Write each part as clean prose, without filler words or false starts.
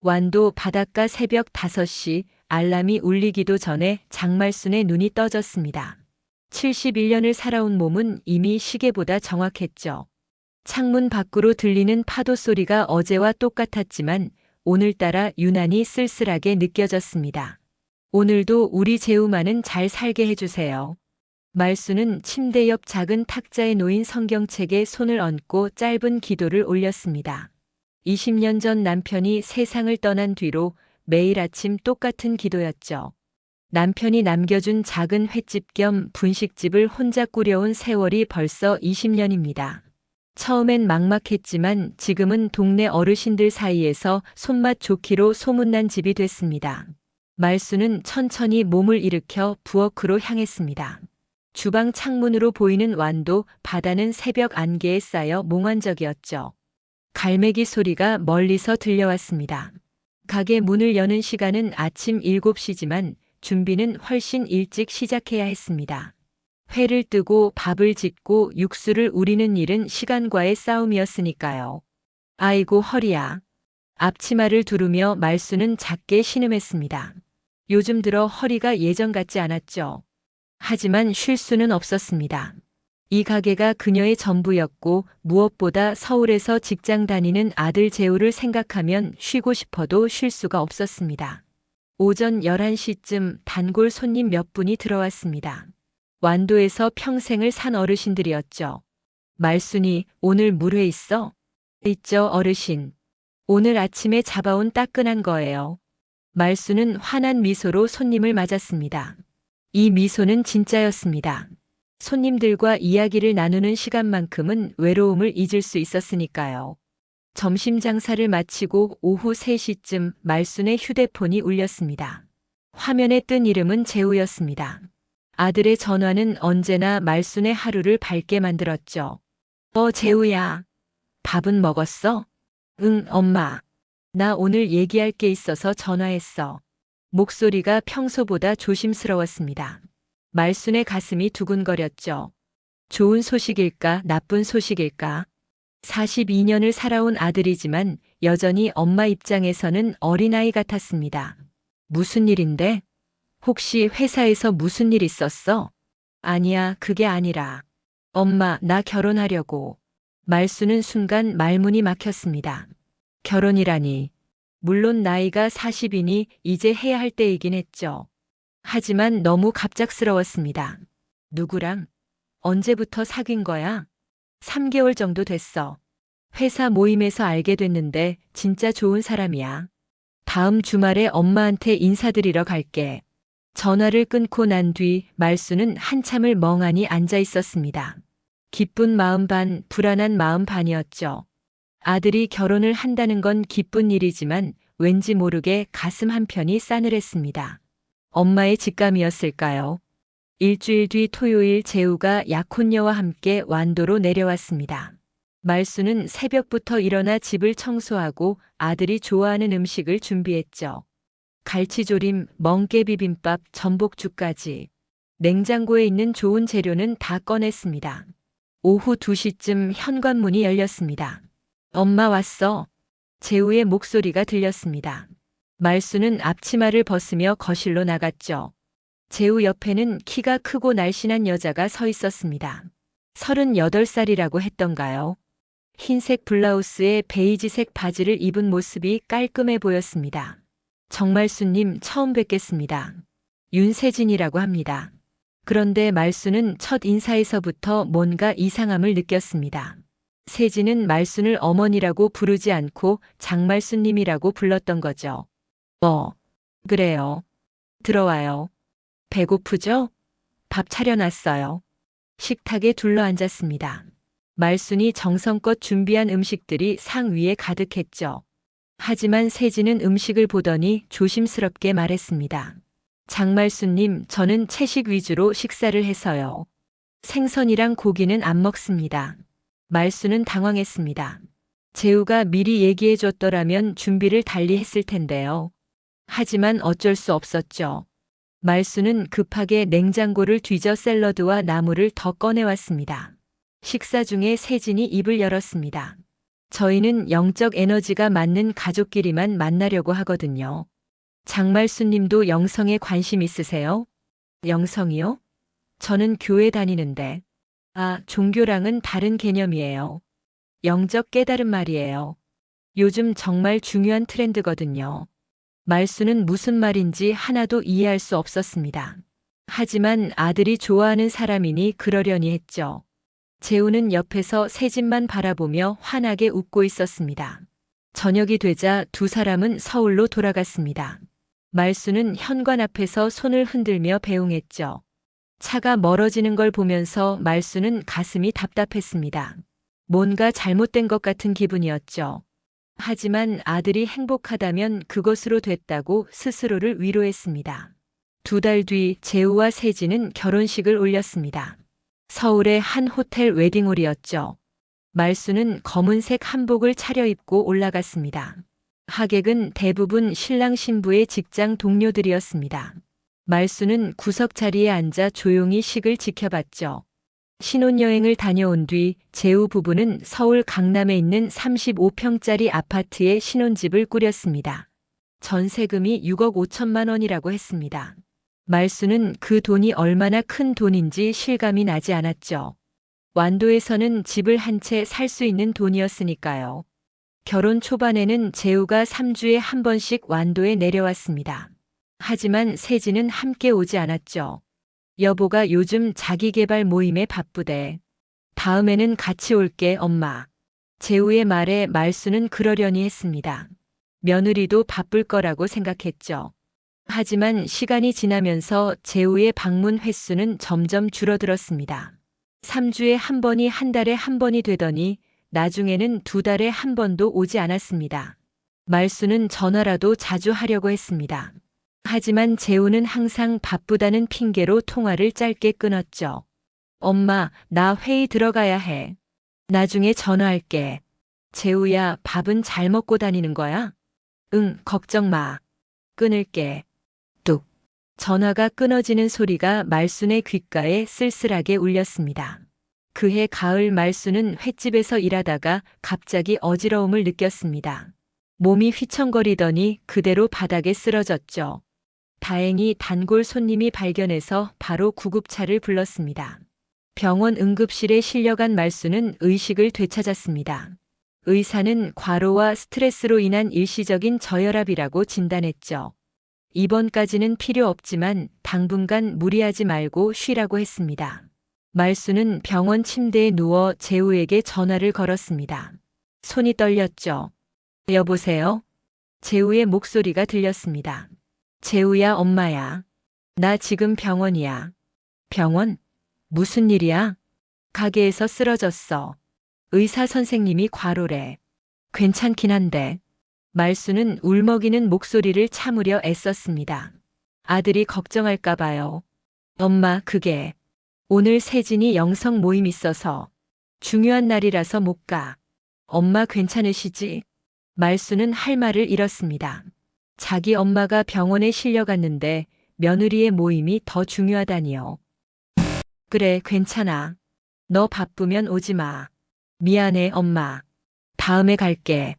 완도 바닷가 새벽 5시 알람이 울리기도 전에 장말순의 눈이 떠졌습니다. 71년을 살아온 몸은 이미 시계보다 정확했죠. 창문 밖으로 들리는 파도 소리가 어제와 똑같았지만 오늘따라 유난히 쓸쓸하게 느껴졌습니다. 오늘도 우리 재우만은 잘 살게 해주세요. 말수는 침대 옆 작은 탁자에 놓인 성경책에 손을 얹고 짧은 기도를 올렸습니다. 20년 전 남편이 세상을 떠난 뒤로 매일 아침 똑같은 기도였죠. 남편이 남겨준 작은 횟집 겸 분식집을 혼자 꾸려온 세월이 벌써 20년입니다. 처음엔 막막했지만 지금은 동네 어르신들 사이에서 손맛 좋기로 소문난 집이 됐습니다. 말수는 천천히 몸을 일으켜 부엌으로 향했습니다. 주방 창문으로 보이는 완도 바다는 새벽 안개에 쌓여 몽환적이었죠. 갈매기 소리가 멀리서 들려왔습니다. 가게 문을 여는 시간은 아침 7시지만 준비는 훨씬 일찍 시작해야 했습니다. 회를 뜨고 밥을 짓고 육수를 우리는 일은 시간과의 싸움이었으니까요. 아이고 허리야. 앞치마를 두르며 말수는 작게 신음했습니다. 요즘 들어 허리가 예전 같지 않았죠. 하지만 쉴 수는 없었습니다. 이 가게가 그녀의 전부였고 무엇보다 서울에서 직장 다니는 아들 재우를 생각하면 쉬고 싶어도 쉴 수가 없었습니다. 오전 11시쯤 단골 손님 몇 분이 들어왔습니다. 완도에서 평생을 산 어르신들이었죠. 말순이 오늘 물회 있어? 있죠 어르신. 오늘 아침에 잡아온 따끈한 거예요. 말순은 환한 미소로 손님을 맞았습니다. 이 미소는 진짜였습니다. 손님들과 이야기를 나누는 시간만큼은 외로움을 잊을 수 있었으니까요. 점심 장사를 마치고 오후 3시쯤 말순의 휴대폰이 울렸습니다. 화면에 뜬 이름은 재우였습니다. 아들의 전화는 언제나 말순의 하루를 밝게 만들었죠. 재우야. 밥은 먹었어? 응, 엄마. 나 오늘 얘기할 게 있어서 전화했어. 목소리가 평소보다 조심스러웠습니다. 말순의 가슴이 두근거렸죠. 좋은 소식일까, 나쁜 소식일까? 42년을 살아온 아들이지만 여전히 엄마 입장에서는 어린아이 같았습니다. 무슨 일인데? 혹시 회사에서 무슨 일 있었어? 아니야, 그게 아니라. 엄마, 나 결혼하려고. 말수는 순간 말문이 막혔습니다. 결혼이라니. 물론 나이가 40이니 이제 해야 할 때이긴 했죠. 하지만 너무 갑작스러웠습니다. 누구랑? 언제부터 사귄 거야? 3개월 정도 됐어. 회사 모임에서 알게 됐는데 진짜 좋은 사람이야. 다음 주말에 엄마한테 인사드리러 갈게. 전화를 끊고 난 뒤 말수는 한참을 멍하니 앉아 있었습니다. 기쁜 마음 반, 불안한 마음 반이었죠. 아들이 결혼을 한다는 건 기쁜 일이지만 왠지 모르게 가슴 한편이 싸늘했습니다. 엄마의 직감이었을까요? 일주일 뒤 토요일 재우가 약혼녀와 함께 완도로 내려왔습니다. 말수는 새벽부터 일어나 집을 청소하고 아들이 좋아하는 음식을 준비했죠. 갈치조림, 멍게비빔밥, 전복죽까지. 냉장고에 있는 좋은 재료는 다 꺼냈습니다. 오후 2시쯤 현관문이 열렸습니다. 엄마 왔어. 재우의 목소리가 들렸습니다. 말수는 앞치마를 벗으며 거실로 나갔죠. 재우 옆에는 키가 크고 날씬한 여자가 서 있었습니다. 38살이라고 했던가요? 흰색 블라우스에 베이지색 바지를 입은 모습이 깔끔해 보였습니다. 정말수님 처음 뵙겠습니다. 윤세진이라고 합니다. 그런데 말수는 첫 인사에서부터 뭔가 이상함을 느꼈습니다. 세진은 말순을 어머니라고 부르지 않고 장말수님이라고 불렀던 거죠. 그래요. 들어와요. 배고프죠? 밥 차려놨어요. 식탁에 둘러앉았습니다. 말순이 정성껏 준비한 음식들이 상 위에 가득했죠. 하지만 세진은 음식을 보더니 조심스럽게 말했습니다. 장말수님, 저는 채식 위주로 식사를 해서요. 생선이랑 고기는 안 먹습니다. 말수는 당황했습니다. 재우가 미리 얘기해줬더라면 준비를 달리 했을 텐데요. 하지만 어쩔 수 없었죠. 말수는 급하게 냉장고를 뒤져 샐러드와 나물을 더 꺼내왔습니다. 식사 중에 세진이 입을 열었습니다. 저희는 영적 에너지가 맞는 가족끼리만 만나려고 하거든요. 장말수님도 영성에 관심 있으세요? 영성이요? 저는 교회 다니는데. 아, 종교랑은 다른 개념이에요. 영적 깨달음 말이에요. 요즘 정말 중요한 트렌드거든요. 말수는 무슨 말인지 하나도 이해할 수 없었습니다. 하지만 아들이 좋아하는 사람이니 그러려니 했죠. 재우는 옆에서 새 집만 바라보며 환하게 웃고 있었습니다. 저녁이 되자 두 사람은 서울로 돌아갔습니다. 말수는 현관 앞에서 손을 흔들며 배웅했죠. 차가 멀어지는 걸 보면서 말수는 가슴이 답답했습니다. 뭔가 잘못된 것 같은 기분이었죠. 하지만 아들이 행복하다면 그것으로 됐다고 스스로를 위로했습니다. 2달 뒤 재우와 세진은 결혼식을 올렸습니다. 서울의 한 호텔 웨딩홀이었죠. 말수는 검은색 한복을 차려입고 올라갔습니다. 하객은 대부분 신랑 신부의 직장 동료들이었습니다. 말수는 구석 자리에 앉아 조용히 식을 지켜봤죠. 신혼여행을 다녀온 뒤 재우 부부는 서울 강남에 있는 35평짜리 아파트에 신혼집을 꾸렸습니다. 전세금이 6억 5천만 원이라고 했습니다. 말수는 그 돈이 얼마나 큰 돈인지 실감이 나지 않았죠. 완도에서는 집을 한 채 살 수 있는 돈이었으니까요. 결혼 초반에는 재우가 3주에 한 번씩 완도에 내려왔습니다. 하지만 세진은 함께 오지 않았죠. 여보가 요즘 자기계발 모임에 바쁘대. 다음에는 같이 올게, 엄마. 재우의 말에 말수는 그러려니 했습니다. 며느리도 바쁠 거라고 생각했죠. 하지만 시간이 지나면서 재우의 방문 횟수는 점점 줄어들었습니다. 3주에 한 번이 한 달에 한 번이 되더니 나중에는 2달에 한 번도 오지 않았습니다. 말수는 전화라도 자주 하려고 했습니다. 하지만 재우는 항상 바쁘다는 핑계로 통화를 짧게 끊었죠. 엄마, 나 회의 들어가야 해. 나중에 전화할게. 재우야, 밥은 잘 먹고 다니는 거야? 응, 걱정 마. 끊을게. 뚝. 전화가 끊어지는 소리가 말순의 귓가에 쓸쓸하게 울렸습니다. 그해 가을 말순은 횟집에서 일하다가 갑자기 어지러움을 느꼈습니다. 몸이 휘청거리더니 그대로 바닥에 쓰러졌죠. 다행히 단골 손님이 발견해서 바로 구급차를 불렀습니다. 병원 응급실에 실려간 말순은 의식을 되찾았습니다. 의사는 과로와 스트레스로 인한 일시적인 저혈압이라고 진단했죠. 입원까지는 필요 없지만 당분간 무리하지 말고 쉬라고 했습니다. 말수는 병원 침대에 누워 재우에게 전화를 걸었습니다. 손이 떨렸죠. 여보세요? 재우의 목소리가 들렸습니다. 재우야, 엄마야. 나 지금 병원이야. 병원? 무슨 일이야? 가게에서 쓰러졌어. 의사 선생님이 과로래. 괜찮긴 한데. 말수는 울먹이는 목소리를 참으려 애썼습니다. 아들이 걱정할까 봐요. 엄마, 그게 오늘 세진이 영성 모임 있어서 중요한 날이라서 못 가. 엄마 괜찮으시지? 말수는 할 말을 잃었습니다. 자기 엄마가 병원에 실려갔는데 며느리의 모임이 더 중요하다니요. 그래, 괜찮아. 너 바쁘면 오지 마. 미안해, 엄마. 다음에 갈게.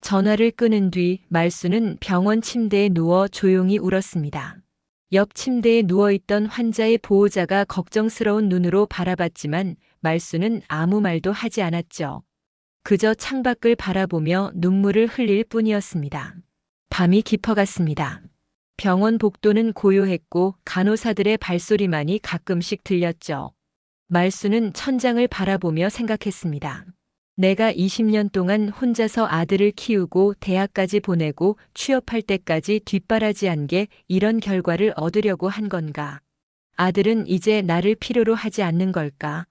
전화를 끊은 뒤 말수는 병원 침대에 누워 조용히 울었습니다. 옆 침대에 누워있던 환자의 보호자가 걱정스러운 눈으로 바라봤지만 말수는 아무 말도 하지 않았죠. 그저 창밖을 바라보며 눈물을 흘릴 뿐이었습니다. 밤이 깊어갔습니다. 병원 복도는 고요했고 간호사들의 발소리만이 가끔씩 들렸죠. 말수는 천장을 바라보며 생각했습니다. 내가 20년 동안 혼자서 아들을 키우고 대학까지 보내고 취업할 때까지 뒷바라지한 게 이런 결과를 얻으려고 한 건가? 아들은 이제 나를 필요로 하지 않는 걸까?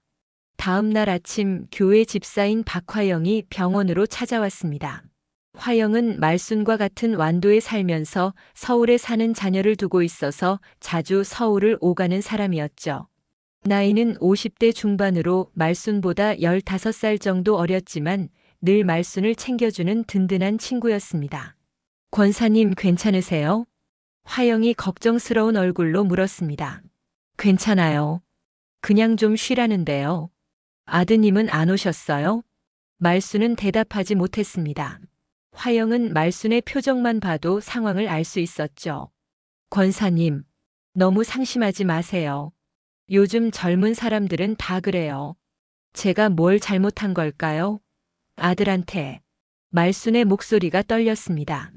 다음 날 아침 교회 집사인 박화영이 병원으로 찾아왔습니다. 화영은 말순과 같은 완도에 살면서 서울에 사는 자녀를 두고 있어서 자주 서울을 오가는 사람이었죠. 나이는 50대 중반으로 말순보다 15살 정도 어렸지만 늘 말순을 챙겨주는 든든한 친구였습니다. 권사님 괜찮으세요? 화영이 걱정스러운 얼굴로 물었습니다. 괜찮아요. 그냥 좀 쉬라는데요. 아드님은 안 오셨어요? 말순은 대답하지 못했습니다. 화영은 말순의 표정만 봐도 상황을 알 수 있었죠. 권사님, 너무 상심하지 마세요. 요즘 젊은 사람들은 다 그래요. 제가 뭘 잘못한 걸까요? 아들한테. 말순의 목소리가 떨렸습니다.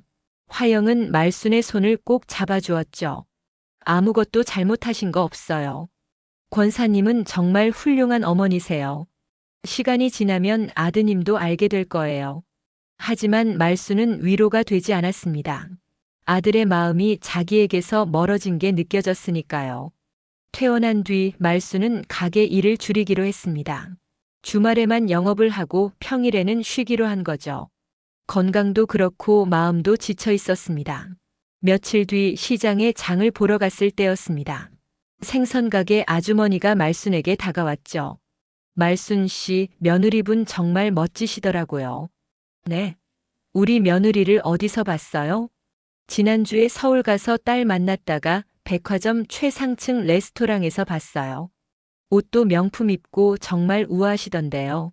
화영은 말순의 손을 꼭 잡아주었죠. 아무것도 잘못하신 거 없어요. 권사님은 정말 훌륭한 어머니세요. 시간이 지나면 아드님도 알게 될 거예요. 하지만 말순은 위로가 되지 않았습니다. 아들의 마음이 자기에게서 멀어진 게 느껴졌으니까요. 퇴원한 뒤 말순은 가게 일을 줄이기로 했습니다. 주말에만 영업을 하고 평일에는 쉬기로 한 거죠. 건강도 그렇고 마음도 지쳐 있었습니다. 며칠 뒤 시장에 장을 보러 갔을 때였습니다. 생선가게 아주머니가 말순에게 다가왔죠. 말순 씨, 며느리분 정말 멋지시더라고요. 네. 우리 며느리를 어디서 봤어요? 지난주에 서울 가서 딸 만났다가 백화점 최상층 레스토랑에서 봤어요. 옷도 명품 입고 정말 우아하시던데요.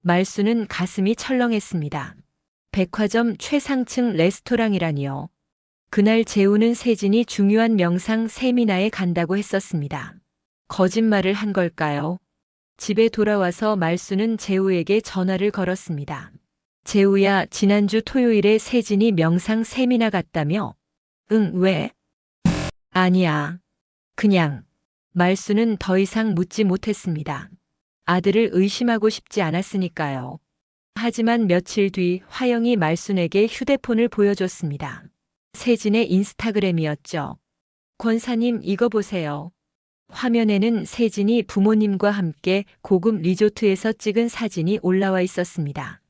말순은 가슴이 철렁했습니다. 백화점 최상층 레스토랑이라니요. 그날 재우는 세진이 중요한 명상 세미나에 간다고 했었습니다. 거짓말을 한 걸까요? 집에 돌아와서 말순은 재우에게 전화를 걸었습니다. 재우야, 지난주 토요일에 세진이 명상 세미나 갔다며? 응, 왜? 아니야. 그냥. 말순은 더 이상 묻지 못했습니다. 아들을 의심하고 싶지 않았으니까요. 하지만 며칠 뒤 화영이 말순에게 휴대폰을 보여줬습니다. 세진의 인스타그램이었죠. 권사님, 이거 보세요. 화면에는 세진이 부모님과 함께 고급 리조트에서 찍은 사진이 올라와 있었습니다.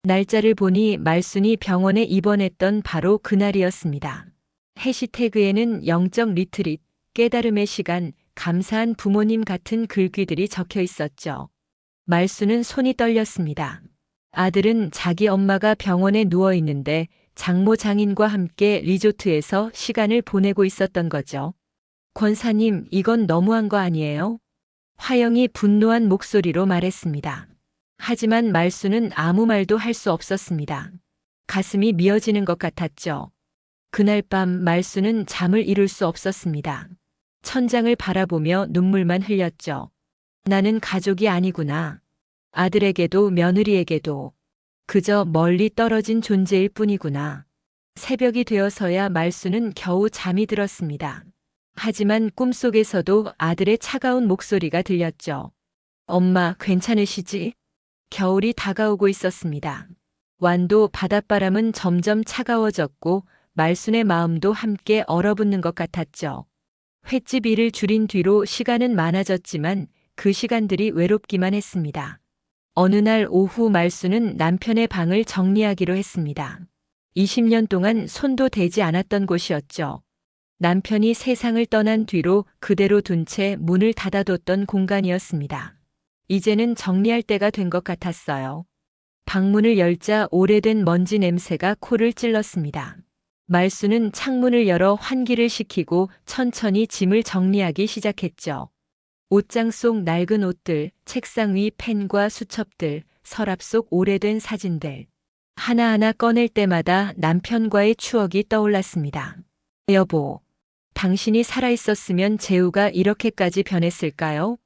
날짜를 보니 말순이 병원에 입원했던 바로 그날이었습니다. 해시태그에는 영적 리트릿, 깨달음의 시간, 감사한 부모님 같은 글귀들이 적혀 있었죠. 말순은 손이 떨렸습니다. 아들은 자기 엄마가 병원에 누워 있는데 장모 장인과 함께 리조트에서 시간을 보내고 있었던 거죠. 권사님, 이건 너무한 거 아니에요? 화영이 분노한 목소리로 말했습니다. 하지만 말순은 아무 말도 할 수 없었습니다. 가슴이 미어지는 것 같았죠. 그날 밤 말순은 잠을 이룰 수 없었습니다. 천장을 바라보며 눈물만 흘렸죠. 나는 가족이 아니구나. 아들에게도 며느리에게도 그저 멀리 떨어진 존재일 뿐이구나. 새벽이 되어서야 말순은 겨우 잠이 들었습니다. 하지만 꿈속에서도 아들의 차가운 목소리가 들렸죠. 엄마, 괜찮으시지? 겨울이 다가오고 있었습니다. 완도 바닷바람은 점점 차가워졌고 말순의 마음도 함께 얼어붙는 것 같았죠. 횟집 일을 줄인 뒤로 시간은 많아졌지만 그 시간들이 외롭기만 했습니다. 어느 날 오후 말순은 남편의 방을 정리하기로 했습니다. 20년 동안 손도 대지 않았던 곳이었죠. 남편이 세상을 떠난 뒤로 그대로 둔 채 문을 닫아뒀던 공간이었습니다. 이제는 정리할 때가 된 것 같았어요. 방문을 열자 오래된 먼지 냄새가 코를 찔렀습니다. 말순은 창문을 열어 환기를 시키고 천천히 짐을 정리하기 시작했죠. 옷장 속 낡은 옷들, 책상 위 펜과 수첩들, 서랍 속 오래된 사진들. 하나하나 꺼낼 때마다 남편과의 추억이 떠올랐습니다. 여보, 당신이 살아있었으면 재우가 이렇게까지 변했을까요?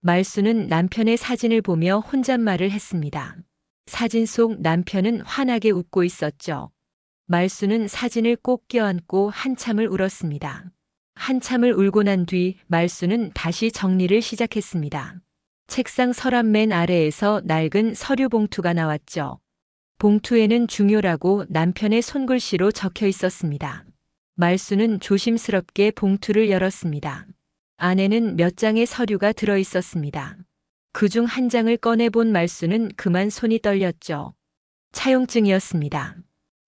말순은 남편의 사진을 보며 혼잣말을 했습니다. 사진 속 남편은 환하게 웃고 있었죠. 말순은 사진을 꼭 껴안고 한참을 울었습니다. 한참을 울고 난 뒤 말순은 다시 정리를 시작했습니다. 책상 서랍 맨 아래에서 낡은 서류 봉투가 나왔죠. 봉투에는 중요라고 남편의 손글씨로 적혀 있었습니다. 말순은 조심스럽게 봉투를 열었습니다. 안에는 몇 장의 서류가 들어 있었습니다. 그중 한 장을 꺼내본 말순은 그만 손이 떨렸죠. 차용증이었습니다.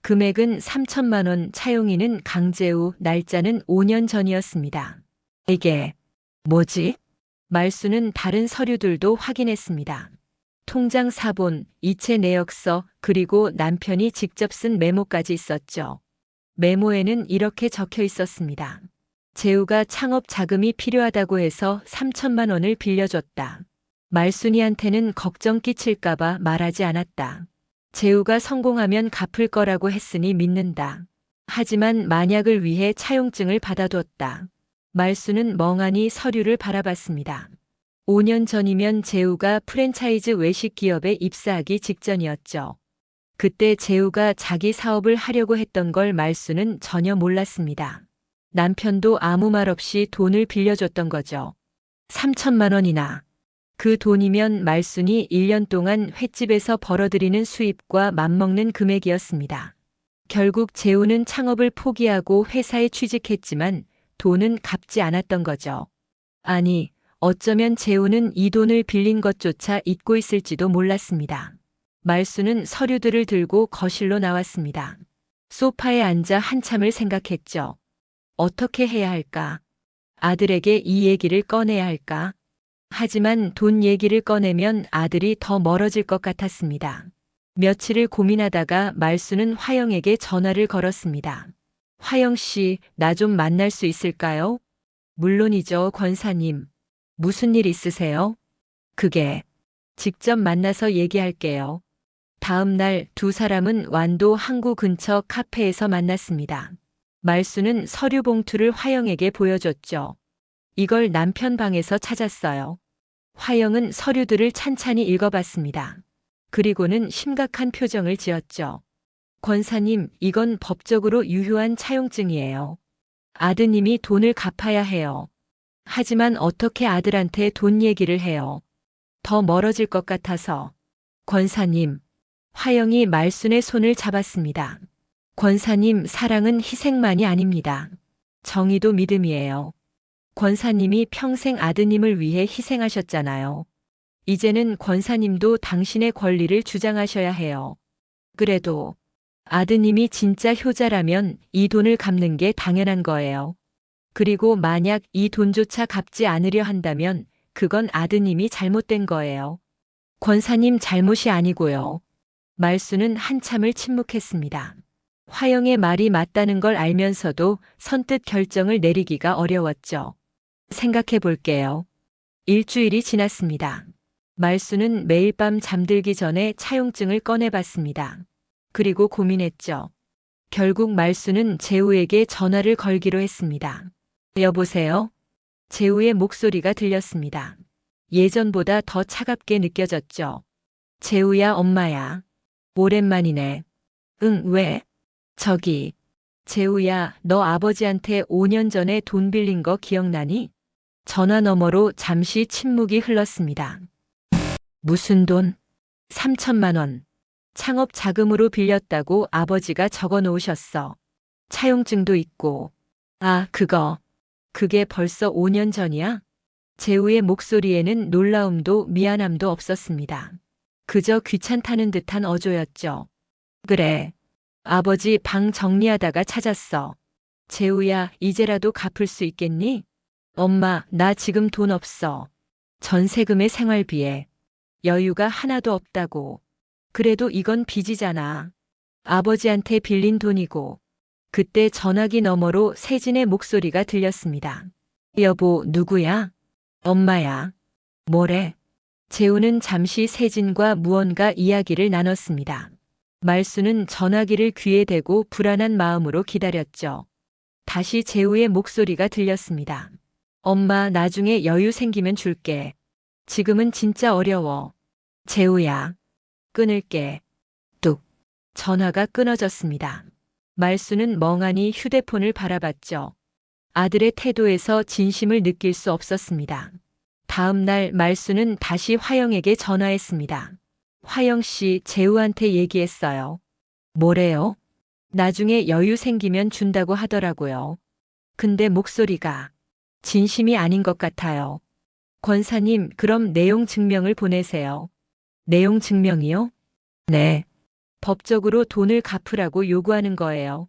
금액은 3천만 원, 차용인은 강재우, 날짜는 5년 전이었습니다. 이게 뭐지? 말순은 다른 서류들도 확인했습니다. 통장 사본, 이체 내역서, 그리고 남편이 직접 쓴 메모까지 있었죠. 메모에는 이렇게 적혀 있었습니다. 재우가 창업 자금이 필요하다고 해서 3천만 원을 빌려줬다. 말순이한테는 걱정 끼칠까봐 말하지 않았다. 재우가 성공하면 갚을 거라고 했으니 믿는다. 하지만 만약을 위해 차용증을 받아뒀다. 말순은 멍하니 서류를 바라봤습니다. 5년 전이면 재우가 프랜차이즈 외식 기업에 입사하기 직전이었죠. 그때 재우가 자기 사업을 하려고 했던 걸 말순은 전혀 몰랐습니다. 남편도 아무 말 없이 돈을 빌려줬던 거죠. 3천만 원이나. 그 돈이면 말순이 1년 동안 횟집에서 벌어들이는 수입과 맞먹는 금액이었습니다. 결국 재우는 창업을 포기하고 회사에 취직했지만 돈은 갚지 않았던 거죠. 아니, 어쩌면 재우는 이 돈을 빌린 것조차 잊고 있을지도 몰랐습니다. 말순은 서류들을 들고 거실로 나왔습니다. 소파에 앉아 한참을 생각했죠. 어떻게 해야 할까? 아들에게 이 얘기를 꺼내야 할까? 하지만 돈 얘기를 꺼내면 아들이 더 멀어질 것 같았습니다. 며칠을 고민하다가 말순은 화영에게 전화를 걸었습니다. 화영 씨, 나 좀 만날 수 있을까요? 물론이죠, 권사님. 무슨 일 있으세요? 그게 직접 만나서 얘기할게요. 다음 날 두 사람은 완도 항구 근처 카페에서 만났습니다. 말순은 서류 봉투를 화영에게 보여줬죠. 이걸 남편 방에서 찾았어요. 화영은 서류들을 찬찬히 읽어봤습니다. 그리고는 심각한 표정을 지었죠. 권사님, 이건 법적으로 유효한 차용증이에요. 아드님이 돈을 갚아야 해요. 하지만 어떻게 아들한테 돈 얘기를 해요? 더 멀어질 것 같아서. 권사님, 화영이 말순의 손을 잡았습니다. 권사님, 사랑은 희생만이 아닙니다. 정의도 믿음이에요. 권사님이 평생 아드님을 위해 희생하셨잖아요. 이제는 권사님도 당신의 권리를 주장하셔야 해요. 그래도 아드님이 진짜 효자라면 이 돈을 갚는 게 당연한 거예요. 그리고 만약 이 돈조차 갚지 않으려 한다면 그건 아드님이 잘못된 거예요. 권사님 잘못이 아니고요. 말순은 한참을 침묵했습니다. 화영의 말이 맞다는 걸 알면서도 선뜻 결정을 내리기가 어려웠죠. 생각해 볼게요. 일주일이 지났습니다. 말순은 매일 밤 잠들기 전에 차용증을 꺼내봤습니다. 그리고 고민했죠. 결국 말순은 재우에게 전화를 걸기로 했습니다. 여보세요? 재우의 목소리가 들렸습니다. 예전보다 더 차갑게 느껴졌죠. 재우야, 엄마야. 오랜만이네. 응, 왜? 저기, 재우야, 너 아버지한테 5년 전에 돈 빌린 거 기억나니? 전화 너머로 잠시 침묵이 흘렀습니다. 무슨 돈? 3천만 원. 창업 자금으로 빌렸다고 아버지가 적어 놓으셨어. 차용증도 있고. 아, 그게 벌써 5년 전이야? 재우의 목소리에는 놀라움도 미안함도 없었습니다. 그저 귀찮다는 듯한 어조였죠. 그래. 아버지 방 정리하다가 찾았어. 재우야, 이제라도 갚을 수 있겠니? 엄마, 나 지금 돈 없어. 전세금에 생활비에. 여유가 하나도 없다고. 그래도 이건 빚이잖아. 아버지한테 빌린 돈이고. 그때 전화기 너머로 세진의 목소리가 들렸습니다. 여보, 누구야? 엄마야. 뭐래? 재우는 잠시 세진과 무언가 이야기를 나눴습니다. 말순은 전화기를 귀에 대고 불안한 마음으로 기다렸죠. 다시 재우의 목소리가 들렸습니다. 엄마, 나중에 여유 생기면 줄게. 지금은 진짜 어려워. 재우야. 끊을게. 뚝. 전화가 끊어졌습니다. 말순은 멍하니 휴대폰을 바라봤죠. 아들의 태도에서 진심을 느낄 수 없었습니다. 다음 날 말순은 다시 화영에게 전화했습니다. 화영 씨, 재우한테 얘기했어요. 뭐래요? 나중에 여유 생기면 준다고 하더라고요. 근데 목소리가 진심이 아닌 것 같아요. 권사님, 그럼 내용 증명을 보내세요. 내용 증명이요? 네. 법적으로 돈을 갚으라고 요구하는 거예요.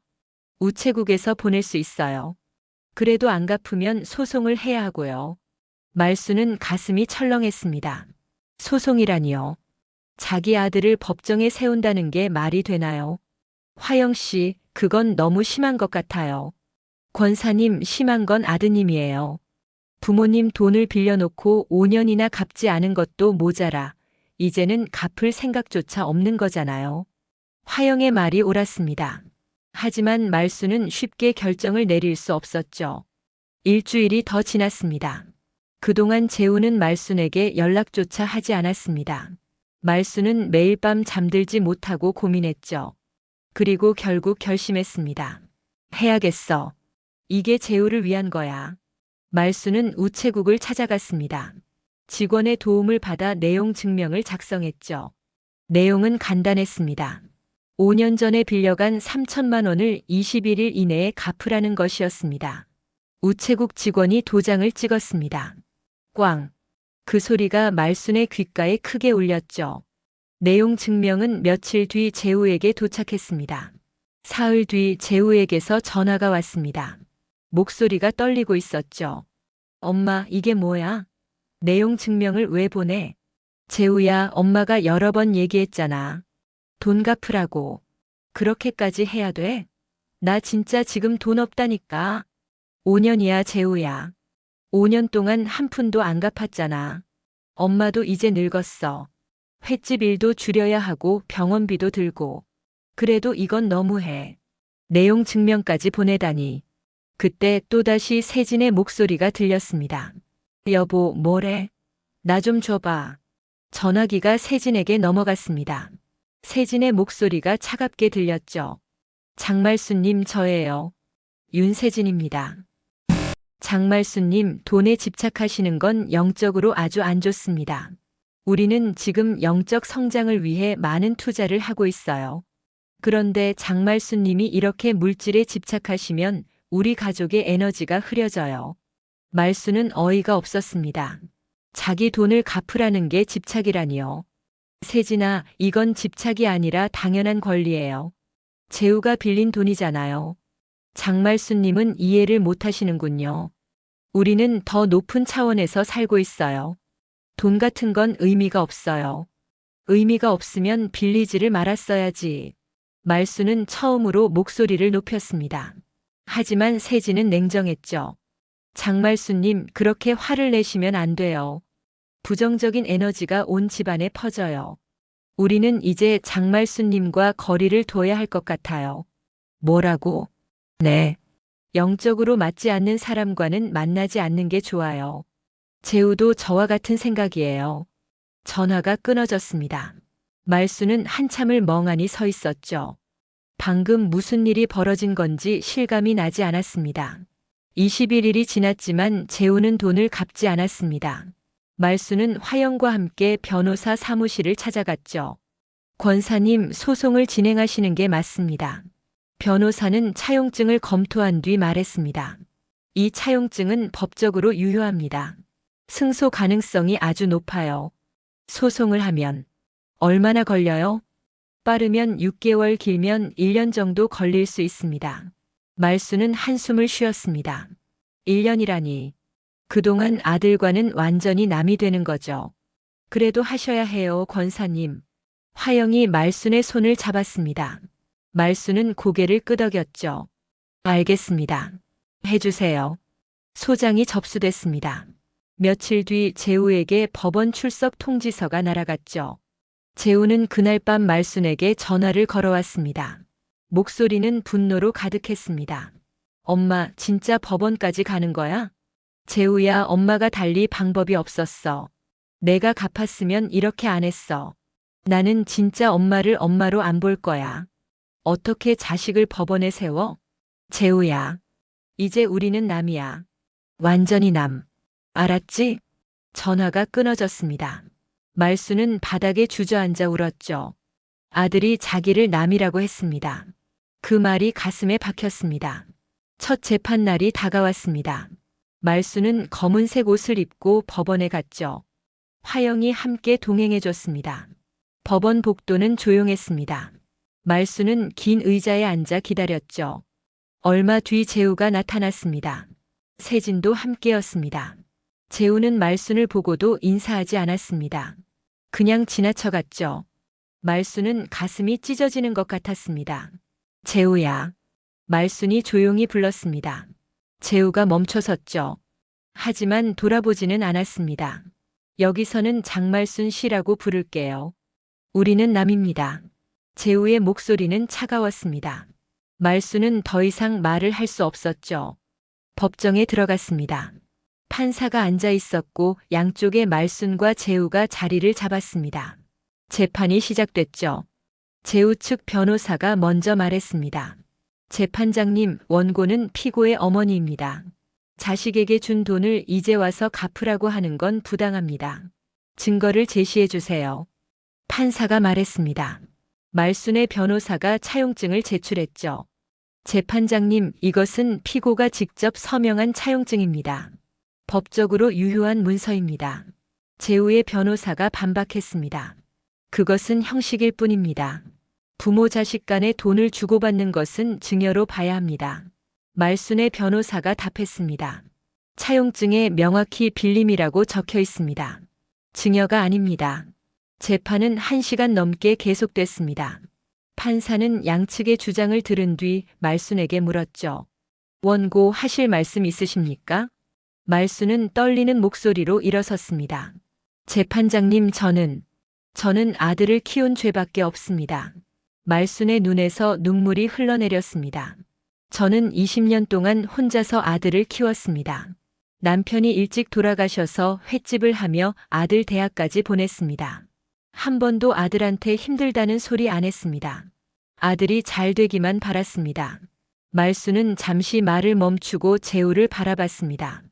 우체국에서 보낼 수 있어요. 그래도 안 갚으면 소송을 해야 하고요. 말순은 가슴이 철렁했습니다. 소송이라니요. 자기 아들을 법정에 세운다는 게 말이 되나요? 화영 씨, 그건 너무 심한 것 같아요. 권사님, 심한 건 아드님이에요. 부모님 돈을 빌려놓고 5년이나 갚지 않은 것도 모자라 이제는 갚을 생각조차 없는 거잖아요. 화영의 말이 옳았습니다. 하지만 말수는 쉽게 결정을 내릴 수 없었죠. 일주일이 더 지났습니다. 그동안 재우는 말순에게 연락조차 하지 않았습니다. 말수는 매일 밤 잠들지 못하고 고민했죠. 그리고 결국 결심했습니다. 해야겠어. 이게 재우를 위한 거야. 말수는 우체국을 찾아갔습니다. 직원의 도움을 받아 내용 증명을 작성했죠. 내용은 간단했습니다. 5년 전에 빌려간 3천만 원을 21일 이내에 갚으라는 것이었습니다. 우체국 직원이 도장을 찍었습니다. 꽝! 그 소리가 말순의 귓가에 크게 울렸죠. 내용 증명은 며칠 뒤 재우에게 도착했습니다. 사흘 뒤 재우에게서 전화가 왔습니다. 목소리가 떨리고 있었죠. 엄마, 이게 뭐야? 내용 증명을 왜 보내? 재우야, 엄마가 여러 번 얘기했잖아. 돈 갚으라고. 그렇게까지 해야 돼? 나 진짜 지금 돈 없다니까. 5년이야, 재우야. 5년 동안 한 푼도 안 갚았잖아. 엄마도 이제 늙었어. 횟집 일도 줄여야 하고 병원비도 들고. 그래도 이건 너무해. 내용 증명까지 보내다니. 그때 또다시 세진의 목소리가 들렸습니다. 여보, 뭐래? 나 좀 줘봐. 전화기가 세진에게 넘어갔습니다. 세진의 목소리가 차갑게 들렸죠. 장말수님, 저예요. 윤세진입니다. 장말수님, 돈에 집착하시는 건 영적으로 아주 안 좋습니다. 우리는 지금 영적 성장을 위해 많은 투자를 하고 있어요. 그런데 장말수님이 이렇게 물질에 집착하시면 우리 가족의 에너지가 흐려져요. 말수는 어이가 없었습니다. 자기 돈을 갚으라는 게 집착이라니요. 세진아, 이건 집착이 아니라 당연한 권리예요. 재우가 빌린 돈이잖아요. 장말수님은 이해를 못 하시는군요. 우리는 더 높은 차원에서 살고 있어요. 돈 같은 건 의미가 없어요. 의미가 없으면 빌리지를 말았어야지. 말수는 처음으로 목소리를 높였습니다. 하지만 세진은 냉정했죠. 장말수님, 그렇게 화를 내시면 안 돼요. 부정적인 에너지가 온 집안에 퍼져요. 우리는 이제 장말수님과 거리를 둬야 할 것 같아요. 뭐라고? 네. 영적으로 맞지 않는 사람과는 만나지 않는 게 좋아요. 재우도 저와 같은 생각이에요. 전화가 끊어졌습니다. 말수는 한참을 멍하니 서 있었죠. 방금 무슨 일이 벌어진 건지 실감이 나지 않았습니다. 21일이 지났지만 재우는 돈을 갚지 않았습니다. 말수는 화영과 함께 변호사 사무실을 찾아갔죠. 권사님, 소송을 진행하시는 게 맞습니다. 변호사는 차용증을 검토한 뒤 말했습니다. 이 차용증은 법적으로 유효합니다. 승소 가능성이 아주 높아요. 소송을 하면 얼마나 걸려요? 빠르면 6개월, 길면 1년 정도 걸릴 수 있습니다. 말수는 한숨을 쉬었습니다. 1년이라니. 그동안 아들과는 완전히 남이 되는 거죠. 그래도 하셔야 해요, 권사님. 화영이 말순의 손을 잡았습니다. 말수는 고개를 끄덕였죠. 알겠습니다. 해주세요. 소장이 접수됐습니다. 며칠 뒤 재우에게 법원 출석 통지서가 날아갔죠. 재우는 그날 밤 말순에게 전화를 걸어왔습니다. 목소리는 분노로 가득했습니다. 엄마, 진짜 법원까지 가는 거야? 재우야, 엄마가 달리 방법이 없었어. 내가 갚았으면 이렇게 안 했어. 나는 진짜 엄마를 엄마로 안 볼 거야. 어떻게 자식을 법원에 세워? 재우야, 이제 우리는 남이야. 완전히 남. 알았지? 전화가 끊어졌습니다. 말수는 바닥에 주저앉아 울었죠. 아들이 자기를 남이라고 했습니다. 그 말이 가슴에 박혔습니다. 첫 재판날이 다가왔습니다. 말수는 검은색 옷을 입고 법원에 갔죠. 화영이 함께 동행해줬습니다. 법원 복도는 조용했습니다. 말수는 긴 의자에 앉아 기다렸죠. 얼마 뒤 재우가 나타났습니다. 세진도 함께였습니다. 재우는 말순을 보고도 인사하지 않았습니다. 그냥 지나쳐갔죠. 말순은 가슴이 찢어지는 것 같았습니다. 재우야. 말순이 조용히 불렀습니다. 재우가 멈춰섰죠. 하지만 돌아보지는 않았습니다. 여기서는 장말순 씨라고 부를게요. 우리는 남입니다. 재우의 목소리는 차가웠습니다. 말순은 더 이상 말을 할 수 없었죠. 법정에 들어갔습니다. 판사가 앉아 있었고 양쪽에 말순과 재우가 자리를 잡았습니다. 재판이 시작됐죠. 재우 측 변호사가 먼저 말했습니다. 재판장님, 원고는 피고의 어머니입니다. 자식에게 준 돈을 이제 와서 갚으라고 하는 건 부당합니다. 증거를 제시해 주세요. 판사가 말했습니다. 말순의 변호사가 차용증을 제출했죠. 재판장님, 이것은 피고가 직접 서명한 차용증입니다. 법적으로 유효한 문서입니다. 재우의 변호사가 반박했습니다. 그것은 형식일 뿐입니다. 부모 자식 간에 돈을 주고받는 것은 증여로 봐야 합니다. 말순의 변호사가 답했습니다. 차용증에 명확히 빌림이라고 적혀 있습니다. 증여가 아닙니다. 재판은 1시간 넘게 계속됐습니다. 판사는 양측의 주장을 들은 뒤 말순에게 물었죠. 원고 하실 말씀 있으십니까? 말순은 떨리는 목소리로 일어섰습니다. 재판장님, 저는 아들을 키운 죄밖에 없습니다. 말순의 눈에서 눈물이 흘러내렸습니다. 저는 20년 동안 혼자서 아들을 키웠습니다. 남편이 일찍 돌아가셔서 횟집을 하며 아들 대학까지 보냈습니다. 한 번도 아들한테 힘들다는 소리 안 했습니다. 아들이 잘 되기만 바랐습니다. 말순은 잠시 말을 멈추고 재우를 바라봤습니다.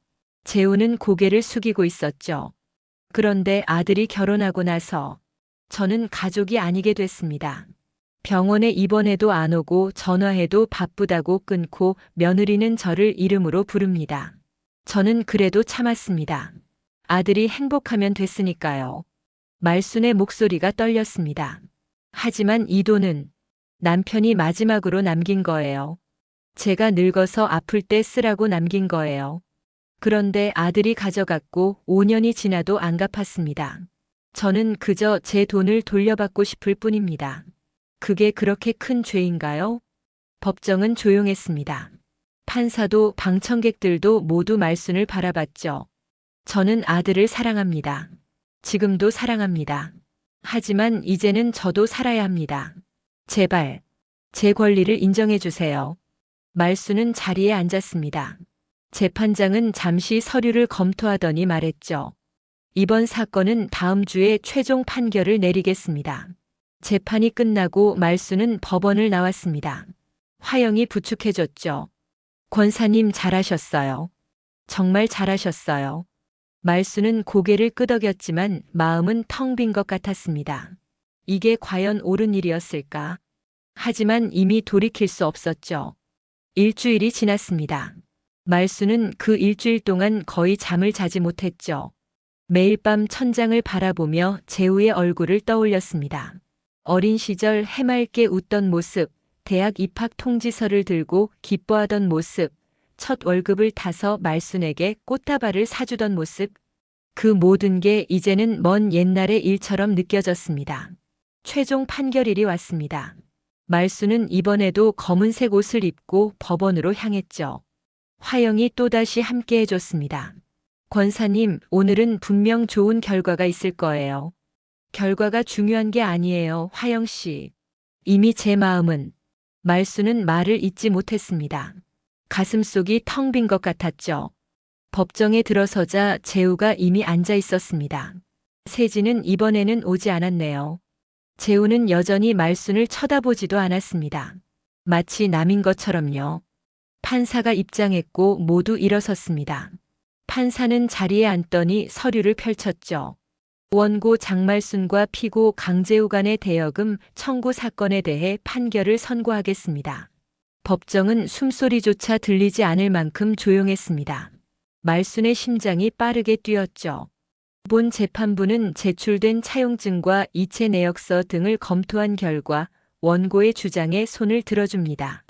재우는 고개를 숙이고 있었죠. 그런데 아들이 결혼하고 나서 저는 가족이 아니게 됐습니다. 병원에 입원해도 안 오고 전화해도 바쁘다고 끊고 며느리는 저를 이름으로 부릅니다. 저는 그래도 참았습니다. 아들이 행복하면 됐으니까요. 말순의 목소리가 떨렸습니다. 하지만 이 돈은 남편이 마지막으로 남긴 거예요. 제가 늙어서 아플 때 쓰라고 남긴 거예요. 그런데 아들이 가져갔고 5년이 지나도 안 갚았습니다. 저는 그저 제 돈을 돌려받고 싶을 뿐입니다. 그게 그렇게 큰 죄인가요? 법정은 조용했습니다. 판사도 방청객들도 모두 말순을 바라봤죠. 저는 아들을 사랑합니다. 지금도 사랑합니다. 하지만 이제는 저도 살아야 합니다. 제발, 제 권리를 인정해 주세요. 말순은 자리에 앉았습니다. 재판장은 잠시 서류를 검토하더니 말했죠. 이번 사건은 다음 주에 최종 판결을 내리겠습니다. 재판이 끝나고 말순은 법원을 나왔습니다. 화영이 부축해줬죠. 권사님 잘하셨어요. 정말 잘하셨어요. 말순은 고개를 끄덕였지만 마음은 텅 빈 것 같았습니다. 이게 과연 옳은 일이었을까? 하지만 이미 돌이킬 수 없었죠. 일주일이 지났습니다. 말순은 그 일주일 동안 거의 잠을 자지 못했죠. 매일 밤 천장을 바라보며 재우의 얼굴을 떠올렸습니다. 어린 시절 해맑게 웃던 모습, 대학 입학 통지서를 들고 기뻐하던 모습, 첫 월급을 타서 말순에게 꽃다발을 사주던 모습, 그 모든 게 이제는 먼 옛날의 일처럼 느껴졌습니다. 최종 판결일이 왔습니다. 말순은 이번에도 검은색 옷을 입고 법원으로 향했죠. 화영이 또다시 함께 해줬습니다. 권사님, 오늘은 분명 좋은 결과가 있을 거예요. 결과가 중요한 게 아니에요, 화영 씨. 이미 제 마음은. 말순은 말을 잇지 못했습니다. 가슴속이 텅 빈 것 같았죠. 법정에 들어서자 재우가 이미 앉아 있었습니다. 세진은 이번에는 오지 않았네요. 재우는 여전히 말순을 쳐다보지도 않았습니다. 마치 남인 것처럼요. 판사가 입장했고 모두 일어섰습니다. 판사는 자리에 앉더니 서류를 펼쳤죠. 원고 장말순과 피고 강재우 간의 대여금 청구 사건에 대해 판결을 선고하겠습니다. 법정은 숨소리조차 들리지 않을 만큼 조용했습니다. 말순의 심장이 빠르게 뛰었죠. 본 재판부는 제출된 차용증과 이체 내역서 등을 검토한 결과 원고의 주장에 손을 들어줍니다.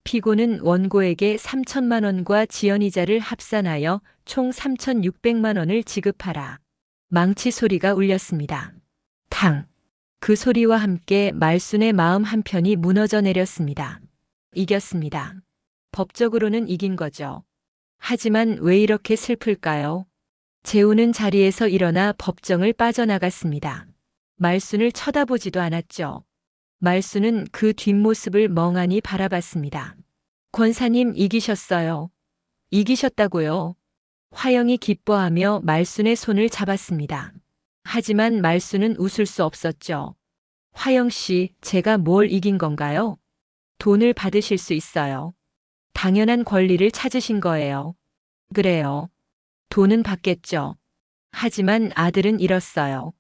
피고는 원고에게 3천만 원과 지연이자를 합산하여 총 3,600만 원을 지급하라. 망치 소리가 울렸습니다. 탕! 그 소리와 함께 말순의 마음 한편이 무너져 내렸습니다. 이겼습니다. 법적으로는 이긴 거죠. 하지만 왜 이렇게 슬플까요? 재우는 자리에서 일어나 법정을 빠져나갔습니다. 말순을 쳐다보지도 않았죠. 말순은 그 뒷모습을 멍하니 바라봤습니다. 권사님 이기셨어요. 이기셨다고요. 화영이 기뻐하며 말순의 손을 잡았습니다. 하지만 말순은 웃을 수 없었죠. 화영 씨, 제가 뭘 이긴 건가요? 돈을 받으실 수 있어요. 당연한 권리를 찾으신 거예요. 그래요. 돈은 받겠죠. 하지만 아들은 잃었어요.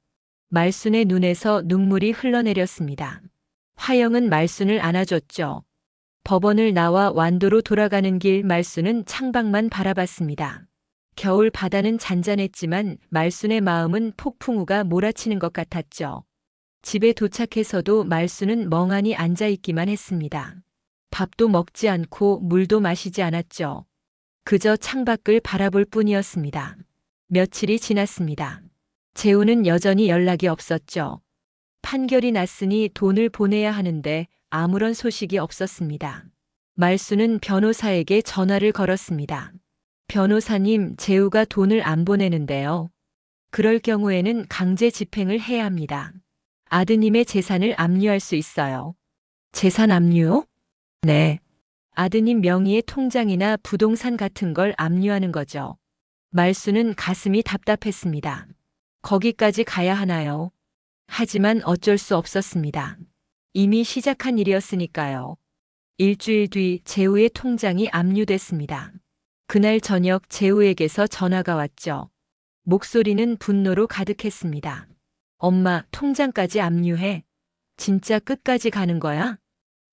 말순의 눈에서 눈물이 흘러내렸습니다. 화영은 말순을 안아줬죠. 법원을 나와 완도로 돌아가는 길 말순은 창밖만 바라봤습니다. 겨울 바다는 잔잔했지만 말순의 마음은 폭풍우가 몰아치는 것 같았죠. 집에 도착해서도 말순은 멍하니 앉아있기만 했습니다. 밥도 먹지 않고 물도 마시지 않았죠. 그저 창밖을 바라볼 뿐이었습니다. 며칠이 지났습니다. 재우는 여전히 연락이 없었죠. 판결이 났으니 돈을 보내야 하는데 아무런 소식이 없었습니다. 말순은 변호사에게 전화를 걸었습니다. 변호사님, 재우가 돈을 안 보내는데요. 그럴 경우에는 강제 집행을 해야 합니다. 아드님의 재산을 압류할 수 있어요. 재산 압류요? 네. 아드님 명의의 통장이나 부동산 같은 걸 압류하는 거죠. 말순은 가슴이 답답했습니다. 거기까지 가야 하나요? 하지만 어쩔 수 없었습니다. 이미 시작한 일이었으니까요. 일주일 뒤 재우의 통장이 압류됐습니다. 그날 저녁 재우에게서 전화가 왔죠. 목소리는 분노로 가득했습니다. 엄마, 통장까지 압류해. 진짜 끝까지 가는 거야?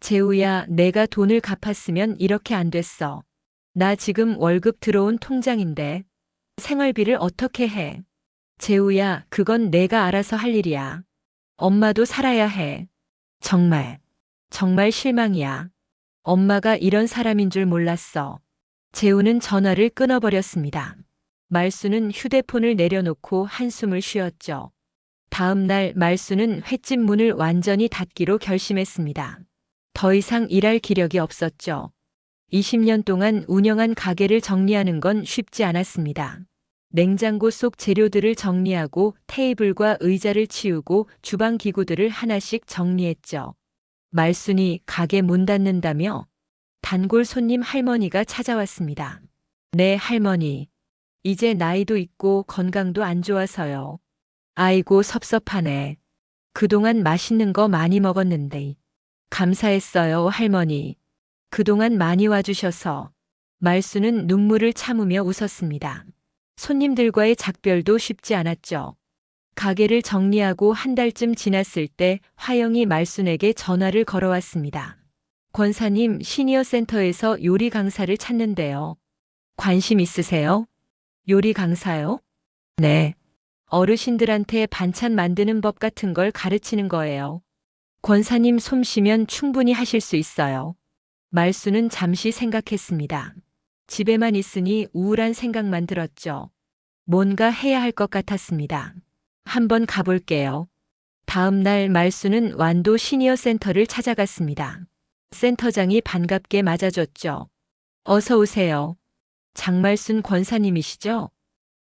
재우야, 내가 돈을 갚았으면 이렇게 안 됐어. 나 지금 월급 들어온 통장인데 생활비를 어떻게 해? 재우야, 그건 내가 알아서 할 일이야. 엄마도 살아야 해. 정말 실망이야. 엄마가 이런 사람인 줄 몰랐어. 재우는 전화를 끊어버렸습니다. 말순은 휴대폰을 내려놓고 한숨을 쉬었죠. 다음 날 말순은 횟집 문을 완전히 닫기로 결심했습니다. 더 이상 일할 기력이 없었죠. 20년 동안 운영한 가게를 정리하는 건 쉽지 않았습니다. 냉장고 속 재료들을 정리하고 테이블과 의자를 치우고 주방 기구들을 하나씩 정리했죠. 말순이 가게 문 닫는다며 단골 손님 할머니가 찾아왔습니다. 네, 할머니. 이제 나이도 있고 건강도 안 좋아서요. 아이고, 섭섭하네. 그동안 맛있는 거 많이 먹었는데. 감사했어요, 할머니. 그동안 많이 와주셔서. 말순은 눈물을 참으며 웃었습니다. 손님들과의 작별도 쉽지 않았죠. 가게를 정리하고 한 달쯤 지났을 때 화영이 말순에게 전화를 걸어왔습니다. 권사님, 시니어 센터에서 요리 강사를 찾는데요. 관심 있으세요? 요리 강사요? 네. 어르신들한테 반찬 만드는 법 같은 걸 가르치는 거예요. 권사님 솜씨면 충분히 하실 수 있어요. 말순은 잠시 생각했습니다. 집에만 있으니 우울한 생각만 들었죠. 뭔가 해야 할 것 같았습니다. 한번 가볼게요. 다음 날 말순은 완도 시니어 센터를 찾아갔습니다. 센터장이 반갑게 맞아줬죠. 어서 오세요. 장말순 권사님이시죠?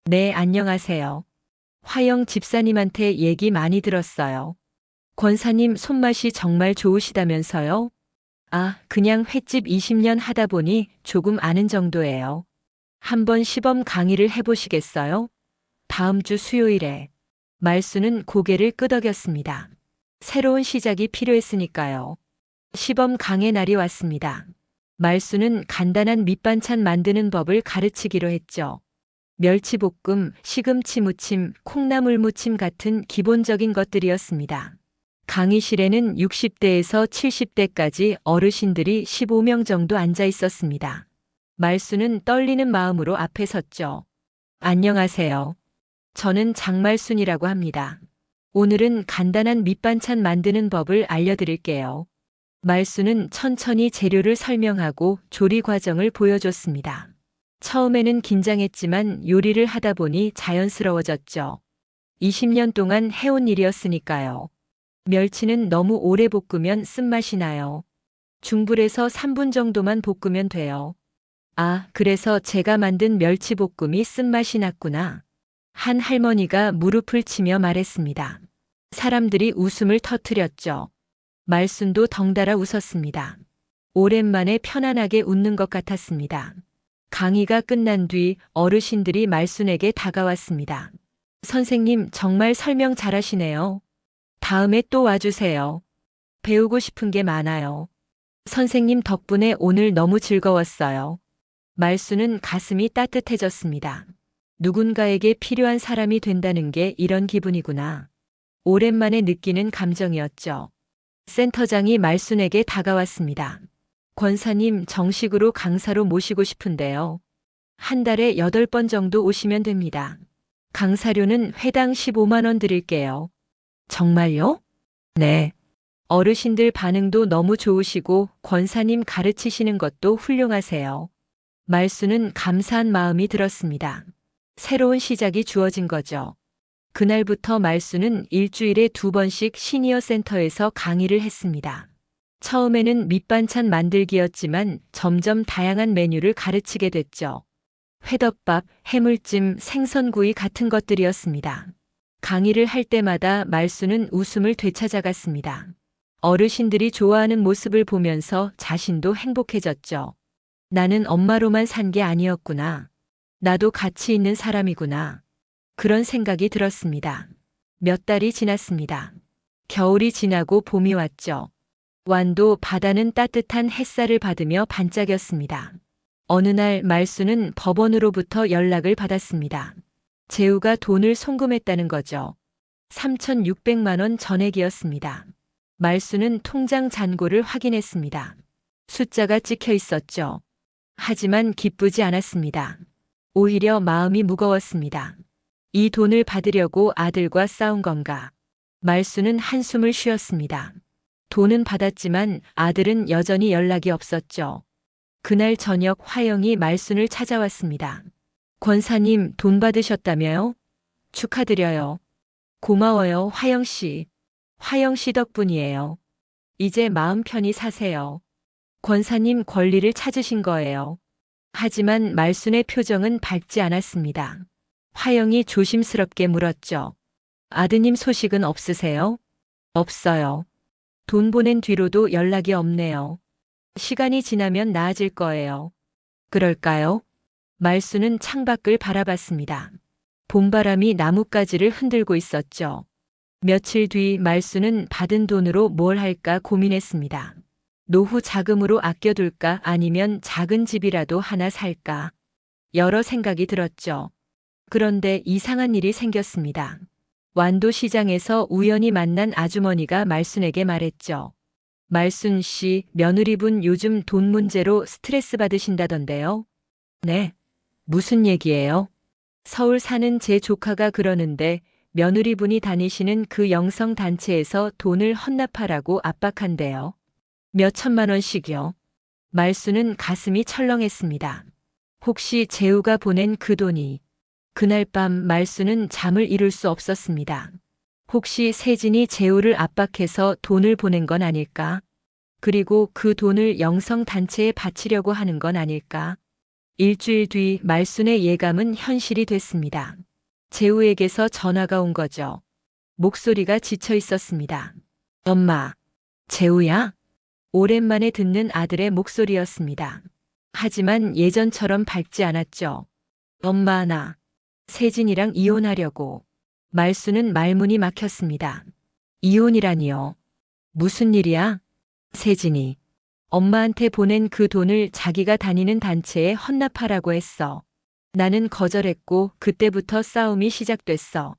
네, 안녕하세요. 화영 집사님한테 얘기 많이 들었어요. 권사님 손맛이 정말 좋으시다면서요? 아, 그냥 횟집 20년 하다 보니 조금 아는 정도예요. 한번 시범 강의를 해보시겠어요? 다음 주 수요일에. 말순은 고개를 끄덕였습니다. 새로운 시작이 필요했으니까요. 시범 강의 날이 왔습니다. 말순은 간단한 밑반찬 만드는 법을 가르치기로 했죠. 멸치볶음, 시금치 무침, 콩나물 무침 같은 기본적인 것들이었습니다. 강의실에는 60대에서 70대까지 어르신들이 15명 정도 앉아 있었습니다. 말순은 떨리는 마음으로 앞에 섰죠. 안녕하세요. 저는 장말순이라고 합니다. 오늘은 간단한 밑반찬 만드는 법을 알려드릴게요. 말순은 천천히 재료를 설명하고 조리 과정을 보여줬습니다. 처음에는 긴장했지만 요리를 하다 보니 자연스러워졌죠. 20년 동안 해온 일이었으니까요. 멸치는 너무 오래 볶으면 쓴맛이 나요. 중불에서 3분 정도만 볶으면 돼요. 아, 그래서 제가 만든 멸치볶음이 쓴맛이 났구나. 한 할머니가 무릎을 치며 말했습니다. 사람들이 웃음을 터뜨렸죠. 말순도 덩달아 웃었습니다. 오랜만에 편안하게 웃는 것 같았습니다. 강의가 끝난 뒤 어르신들이 말순에게 다가왔습니다. 선생님, 정말 설명 잘하시네요. 다음에 또 와주세요. 배우고 싶은 게 많아요. 선생님 덕분에 오늘 너무 즐거웠어요. 말순은 가슴이 따뜻해졌습니다. 누군가에게 필요한 사람이 된다는 게 이런 기분이구나. 오랜만에 느끼는 감정이었죠. 센터장이 말순에게 다가왔습니다. 권사님, 정식으로 강사로 모시고 싶은데요. 한 달에 8번 정도 오시면 됩니다. 강사료는 회당 15만 원 드릴게요. 정말요? 네. 어르신들 반응도 너무 좋으시고 권사님 가르치시는 것도 훌륭하세요. 말순은 감사한 마음이 들었습니다. 새로운 시작이 주어진 거죠. 그날부터 말순은 일주일에 2번씩 시니어 센터에서 강의를 했습니다. 처음에는 밑반찬 만들기였지만 점점 다양한 메뉴를 가르치게 됐죠. 회덮밥, 해물찜, 생선구이 같은 것들이었습니다. 강의를 할 때마다 말순은 웃음을 되찾아갔습니다. 어르신들이 좋아하는 모습을 보면서 자신도 행복해졌죠. 나는 엄마로만 산 게 아니었구나. 나도 가치 있는 사람이구나. 그런 생각이 들었습니다. 몇 달이 지났습니다. 겨울이 지나고 봄이 왔죠. 완도 바다는 따뜻한 햇살을 받으며 반짝였습니다. 어느 날 말순은 법원으로부터 연락을 받았습니다. 재우가 돈을 송금했다는 거죠. 3,600만 원 전액이었습니다. 말순은 통장 잔고를 확인했습니다. 숫자가 찍혀 있었죠. 하지만 기쁘지 않았습니다. 오히려 마음이 무거웠습니다. 이 돈을 받으려고 아들과 싸운 건가? 말순은 한숨을 쉬었습니다. 돈은 받았지만 아들은 여전히 연락이 없었죠. 그날 저녁 화영이 말순을 찾아왔습니다. 권사님, 돈 받으셨다며요? 축하드려요. 고마워요, 화영 씨. 화영 씨 덕분이에요. 이제 마음 편히 사세요. 권사님 권리를 찾으신 거예요. 하지만 말순의 표정은 밝지 않았습니다. 화영이 조심스럽게 물었죠. 아드님 소식은 없으세요? 없어요. 돈 보낸 뒤로도 연락이 없네요. 시간이 지나면 나아질 거예요. 그럴까요? 말순은 창밖을 바라봤습니다. 봄바람이 나뭇가지를 흔들고 있었죠. 며칠 뒤 말순은 받은 돈으로 뭘 할까 고민했습니다. 노후 자금으로 아껴둘까 아니면 작은 집이라도 하나 살까? 여러 생각이 들었죠. 그런데 이상한 일이 생겼습니다. 완도 시장에서 우연히 만난 아주머니가 말순에게 말했죠. 말순 씨, 며느리분 요즘 돈 문제로 스트레스 받으신다던데요? 네. 무슨 얘기예요? 서울 사는 제 조카가 그러는데 며느리분이 다니시는 그 영성 단체에서 돈을 헌납하라고 압박한대요. 몇 천만 원씩요. 말순은 가슴이 철렁했습니다. 혹시 재우가 보낸 그 돈이. 그날 밤 말순은 잠을 이룰 수 없었습니다. 혹시 세진이 재우를 압박해서 돈을 보낸 건 아닐까? 그리고 그 돈을 영성 단체에 바치려고 하는 건 아닐까? 일주일 뒤 말순의 예감은 현실이 됐습니다. 재우에게서 전화가 온 거죠. 목소리가 지쳐 있었습니다. 엄마, 재우야? 오랜만에 듣는 아들의 목소리였습니다. 하지만 예전처럼 밝지 않았죠. 엄마, 나 세진이랑 이혼하려고. 말순은 말문이 막혔습니다. 이혼이라니요. 무슨 일이야? 세진이. 엄마한테 보낸 그 돈을 자기가 다니는 단체에 헌납하라고 했어. 나는 거절했고 그때부터 싸움이 시작됐어.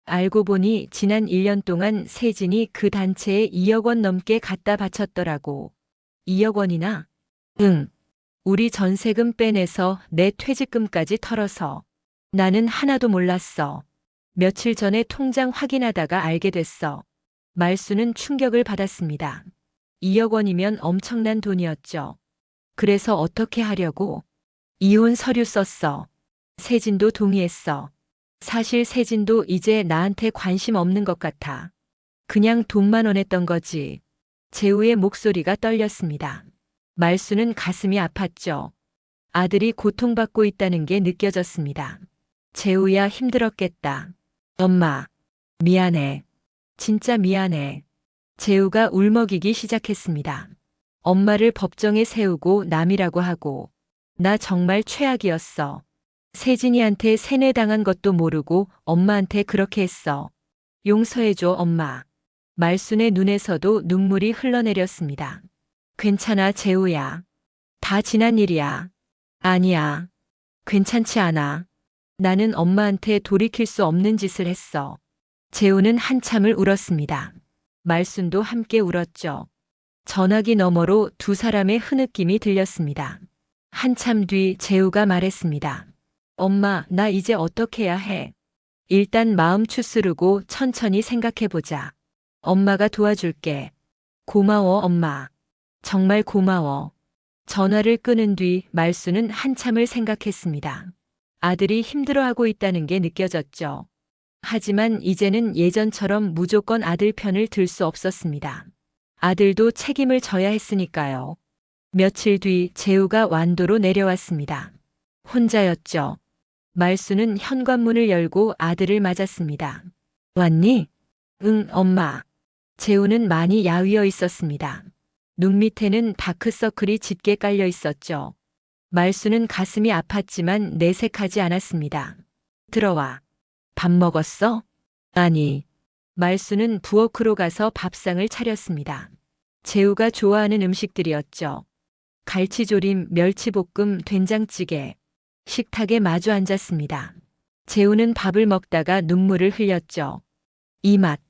알고 보니 지난 1년 동안 세진이 그 단체에 2억 원 넘게 갖다 바쳤더라고. 2억 원이나? 응. 우리 전세금 빼내서 내 퇴직금까지 털어서. 나는 하나도 몰랐어. 며칠 전에 통장 확인하다가 알게 됐어. 말순은 충격을 받았습니다. 2억 원이면 엄청난 돈이었죠. 그래서 어떻게 하려고? 이혼 서류 썼어. 세진도 동의했어. 사실 세진도 이제 나한테 관심 없는 것 같아. 그냥 돈만 원했던 거지. 재우의 목소리가 떨렸습니다. 말순은 가슴이 아팠죠. 아들이 고통받고 있다는 게 느껴졌습니다. 재우야 힘들었겠다. 엄마, 미안해. 진짜 미안해. 재우가 울먹이기 시작했습니다. 엄마를 법정에 세우고 남이라고 하고 나 정말 최악이었어. 세진이한테 세뇌당한 것도 모르고 엄마한테 그렇게 했어. 용서해줘 엄마. 말순의 눈에서도 눈물이 흘러내렸습니다. 괜찮아 재우야. 다 지난 일이야. 아니야. 괜찮지 않아. 나는 엄마한테 돌이킬 수 없는 짓을 했어. 재우는 한참을 울었습니다. 말순도 함께 울었죠. 전화기 너머로 두 사람의 흐느낌이 들렸습니다. 한참 뒤 재우가 말했습니다. 엄마, 나 이제 어떻게 해야 해? 일단 마음 추스르고 천천히 생각해보자. 엄마가 도와줄게. 고마워, 엄마. 정말 고마워. 전화를 끊은 뒤 말순은 한참을 생각했습니다. 아들이 힘들어하고 있다는 게 느껴졌죠. 하지만 이제는 예전처럼 무조건 아들 편을 들 수 없었습니다. 아들도 책임을 져야 했으니까요. 며칠 뒤 재우가 완도로 내려왔습니다. 혼자였죠. 말순은 현관문을 열고 아들을 맞았습니다. 왔니? 응, 엄마. 재우는 많이 야위어 있었습니다. 눈 밑에는 다크서클이 짙게 깔려 있었죠. 말순은 가슴이 아팠지만 내색하지 않았습니다. 들어와. 밥 먹었어? 아니. 말순은 부엌으로 가서 밥상을 차렸습니다. 재우가 좋아하는 음식들이었죠. 갈치조림, 멸치볶음, 된장찌개. 식탁에 마주 앉았습니다. 재우는 밥을 먹다가 눈물을 흘렸죠. 이 맛.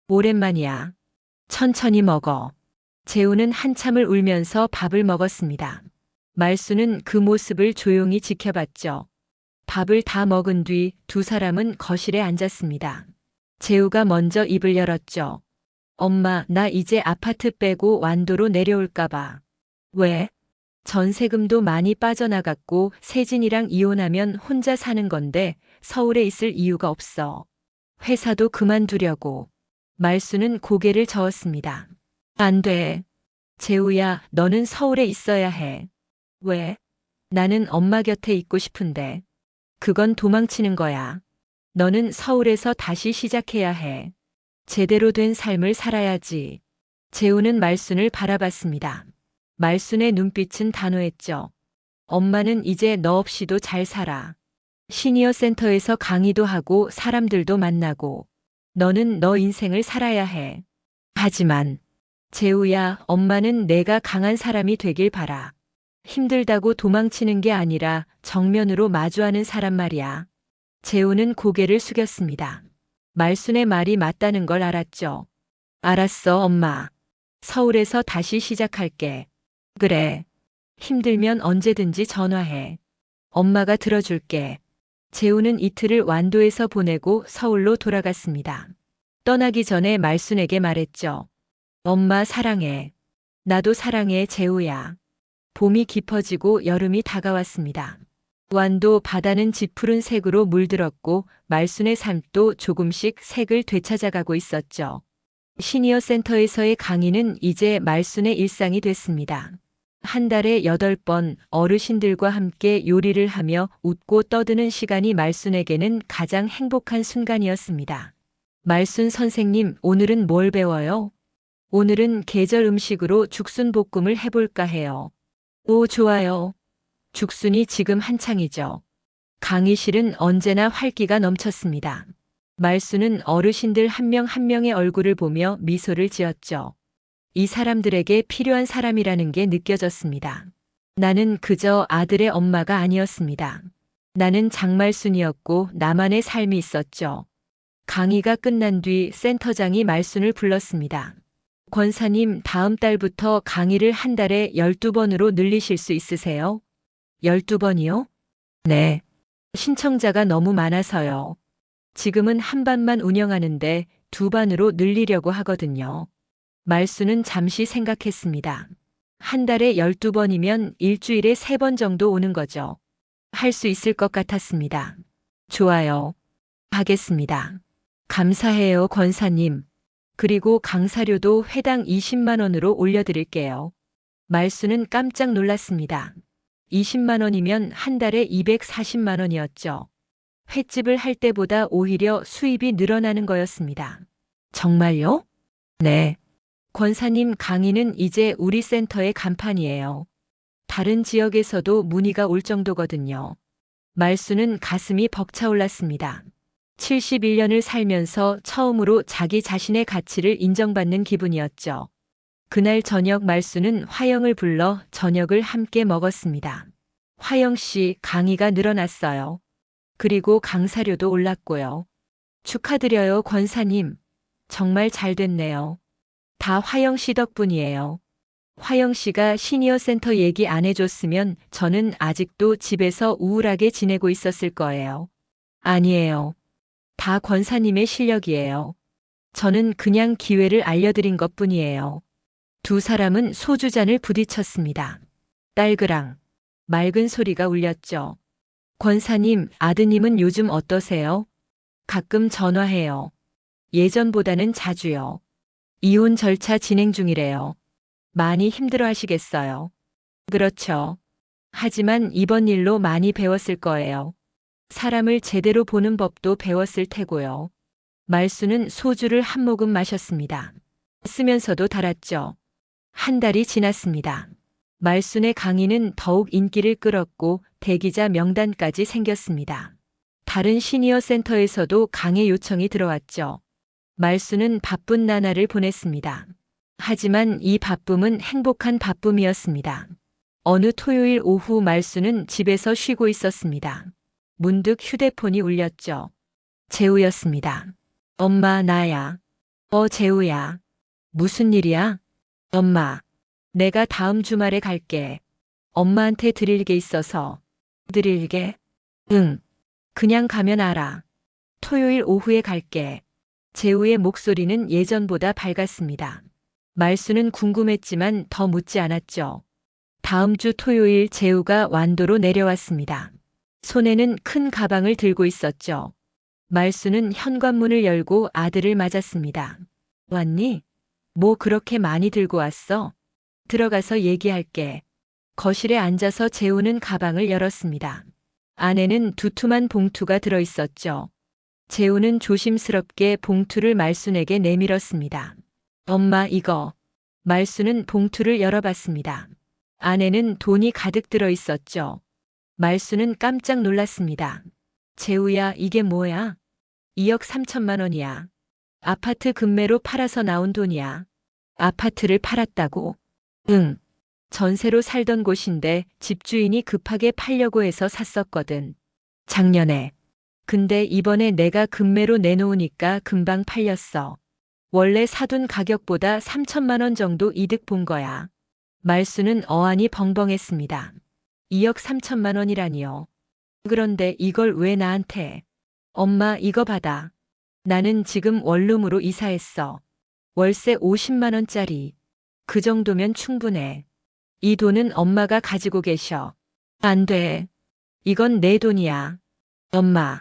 오랜만이야. 천천히 먹어. 재우는 한참을 울면서 밥을 먹었습니다. 말순은 그 모습을 조용히 지켜봤죠. 밥을 다 먹은 뒤 두 사람은 거실에 앉았습니다. 재우가 먼저 입을 열었죠. 엄마, 나 이제 아파트 빼고 완도로 내려올까봐. 왜? 전세금도 많이 빠져나갔고 세진이랑 이혼하면 혼자 사는 건데 서울에 있을 이유가 없어. 회사도 그만두려고. 말순은 고개를 저었습니다. 안 돼. 재우야, 너는 서울에 있어야 해. 왜? 나는 엄마 곁에 있고 싶은데. 그건 도망치는 거야. 너는 서울에서 다시 시작해야 해. 제대로 된 삶을 살아야지. 재우는 말순을 바라봤습니다. 말순의 눈빛은 단호했죠. 엄마는 이제 너 없이도 잘 살아. 시니어 센터에서 강의도 하고 사람들도 만나고. 너는 너 인생을 살아야 해. 하지만 재우야, 엄마는 내가 강한 사람이 되길 바라. 힘들다고 도망치는 게 아니라 정면으로 마주하는 사람 말이야. 재우는 고개를 숙였습니다. 말순의 말이 맞다는 걸 알았죠. 알았어, 엄마. 서울에서 다시 시작할게. 그래. 힘들면 언제든지 전화해. 엄마가 들어줄게. 재우는 이틀을 완도에서 보내고 서울로 돌아갔습니다. 떠나기 전에 말순에게 말했죠. 엄마 사랑해. 나도 사랑해, 재우야. 봄이 깊어지고 여름이 다가왔습니다. 완도 바다는 짙푸른 색으로 물들었고 말순의 삶도 조금씩 색을 되찾아가고 있었죠. 시니어 센터에서의 강의는 이제 말순의 일상이 됐습니다. 한 달에 8번 어르신들과 함께 요리를 하며 웃고 떠드는 시간이 말순에게는 가장 행복한 순간이었습니다. 말순 선생님, 오늘은 뭘 배워요? 오늘은 계절 음식으로 죽순볶음을 해볼까 해요. 오, 좋아요. 죽순이 지금 한창이죠. 강의실은 언제나 활기가 넘쳤습니다. 말순은 어르신들 한 명 한 명의 얼굴을 보며 미소를 지었죠. 이 사람들에게 필요한 사람이라는 게 느껴졌습니다. 나는 그저 아들의 엄마가 아니었습니다. 나는 장말순이었고 나만의 삶이 있었죠. 강의가 끝난 뒤 센터장이 말순을 불렀습니다. 권사님, 다음 달부터 강의를 한 달에 12번으로 늘리실 수 있으세요? 12번이요? 네. 신청자가 너무 많아서요. 지금은 한 반만 운영하는데 2반으로 늘리려고 하거든요. 말순은 잠시 생각했습니다. 한 달에 12번이면 일주일에 3번 정도 오는 거죠. 할 수 있을 것 같았습니다. 좋아요. 하겠습니다. 감사해요, 권사님. 그리고 강사료도 회당 20만 원으로 올려드릴게요. 말순은 깜짝 놀랐습니다. 20만 원이면 한 달에 240만 원이었죠. 횟집을 할 때보다 오히려 수입이 늘어나는 거였습니다. 정말요? 네. 권사님 강의는 이제 우리 센터의 간판이에요. 다른 지역에서도 문의가 올 정도거든요. 말수는 가슴이 벅차올랐습니다. 71년을 살면서 처음으로 자기 자신의 가치를 인정받는 기분이었죠. 그날 저녁 말수는 화영을 불러 저녁을 함께 먹었습니다. 화영 씨 강의가 늘어났어요. 그리고 강사료도 올랐고요. 축하드려요, 권사님. 정말 잘 됐네요. 다 화영 씨 덕분이에요. 화영 씨가 시니어 센터 얘기 안 해줬으면 저는 아직도 집에서 우울하게 지내고 있었을 거예요. 아니에요. 다 권사님의 실력이에요. 저는 그냥 기회를 알려드린 것뿐이에요. 두 사람은 소주잔을 부딪혔습니다. 딸그랑 맑은 소리가 울렸죠. 권사님, 아드님은 요즘 어떠세요? 가끔 전화해요. 예전보다는 자주요. 이혼 절차 진행 중이래요. 많이 힘들어 하시겠어요. 그렇죠. 하지만 이번 일로 많이 배웠을 거예요. 사람을 제대로 보는 법도 배웠을 테고요. 말수는 소주를 한 모금 마셨습니다. 쓰면서도 달았죠. 한 달이 지났습니다. 말순의 강의는 더욱 인기를 끌었고 대기자 명단까지 생겼습니다. 다른 시니어 센터에서도 강의 요청이 들어왔죠. 말순은 바쁜 나날을 보냈습니다. 하지만 이 바쁨은 행복한 바쁨이었습니다. 어느 토요일 오후 말순은 집에서 쉬고 있었습니다. 문득 휴대폰이 울렸죠. 재우였습니다. 엄마, 나야. 재우야. 무슨 일이야? 엄마, 내가 다음 주말에 갈게. 엄마한테 드릴 게 있어서. 드릴 게? 응. 그냥 가면 알아. 토요일 오후에 갈게. 재우의 목소리는 예전보다 밝았습니다. 말수는 궁금했지만 더 묻지 않았죠. 다음 주 토요일 재우가 완도로 내려왔습니다. 손에는 큰 가방을 들고 있었죠. 말수는 현관문을 열고 아들을 맞았습니다. 왔니? 뭐 그렇게 많이 들고 왔어? 들어가서 얘기할게. 거실에 앉아서 재우는 가방을 열었습니다. 안에는 두툼한 봉투가 들어 있었죠. 재우는 조심스럽게 봉투를 말순에게 내밀었습니다. 엄마, 이거. 말순은 봉투를 열어봤습니다. 안에는 돈이 가득 들어 있었죠. 말순은 깜짝 놀랐습니다. 재우야, 이게 뭐야? 2억 3천만 원이야. 아파트 급매로 팔아서 나온 돈이야. 아파트를 팔았다고? 응. 전세로 살던 곳인데 집주인이 급하게 팔려고 해서 샀었거든. 작년에. 근데 이번에 내가 급매로 내놓으니까 금방 팔렸어. 원래 사둔 가격보다 3천만 원 정도 이득 본 거야. 말수는 어안이 벙벙했습니다. 2억 3천만 원이라니요. 그런데 이걸 왜 나한테? 엄마, 이거 받아. 나는 지금 원룸으로 이사했어. 월세 50만 원짜리. 그 정도면 충분해. 이 돈은 엄마가 가지고 계셔. 안 돼. 이건 내 돈이야. 엄마.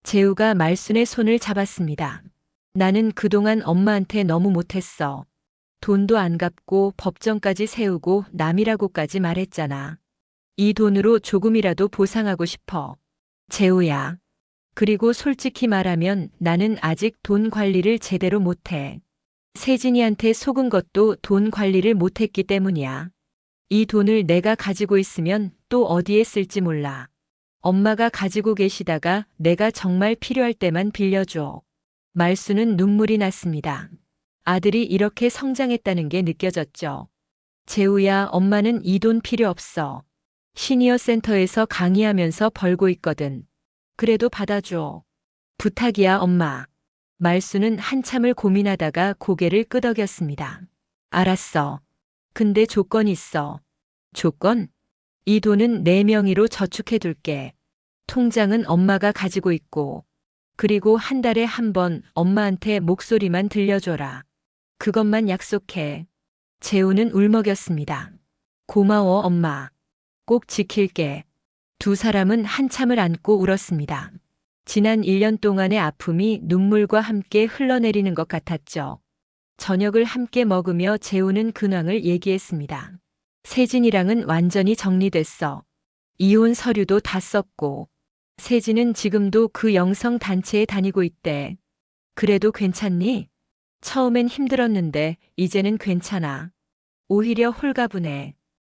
재우가 말순의 손을 잡았습니다. 나는 그동안 엄마한테 너무 못했어. 돈도 안 갚고 법정까지 세우고 남이라고까지 말했잖아. 이 돈으로 조금이라도 보상하고 싶어. 재우야. 그리고 솔직히 말하면 나는 아직 돈 관리를 제대로 못해. 세진이한테 속은 것도 돈 관리를 못했기 때문이야. 이 돈을 내가 가지고 있으면 또 어디에 쓸지 몰라. 엄마가 가지고 계시다가 내가 정말 필요할 때만 빌려줘. 말수는 눈물이 났습니다. 아들이 이렇게 성장했다는 게 느껴졌죠. 재우야, 엄마는 이 돈 필요 없어. 시니어 센터에서 강의하면서 벌고 있거든. 그래도 받아줘. 부탁이야, 엄마. 말수는 한참을 고민하다가 고개를 끄덕였습니다. 알았어. 근데 조건이 있어. 조건? 이 돈은 내 명의로 저축해 둘게. 통장은 엄마가 가지고 있고. 그리고 한 달에 한 번 엄마한테 목소리만 들려줘라. 그것만 약속해. 재우는 울먹였습니다. 고마워, 엄마. 꼭 지킬게. 두 사람은 한참을 안고 울었습니다. 지난 1년 동안의 아픔이 눈물과 함께 흘러내리는 것 같았죠. 저녁을 함께 먹으며 재우는 근황을 얘기했습니다. 세진이랑은 완전히 정리됐어. 이혼 서류도 다 썼고, 세진은 지금도 그 영성 단체에 다니고 있대. 그래도 괜찮니? 처음엔 힘들었는데 이제는 괜찮아. 오히려 홀가분해.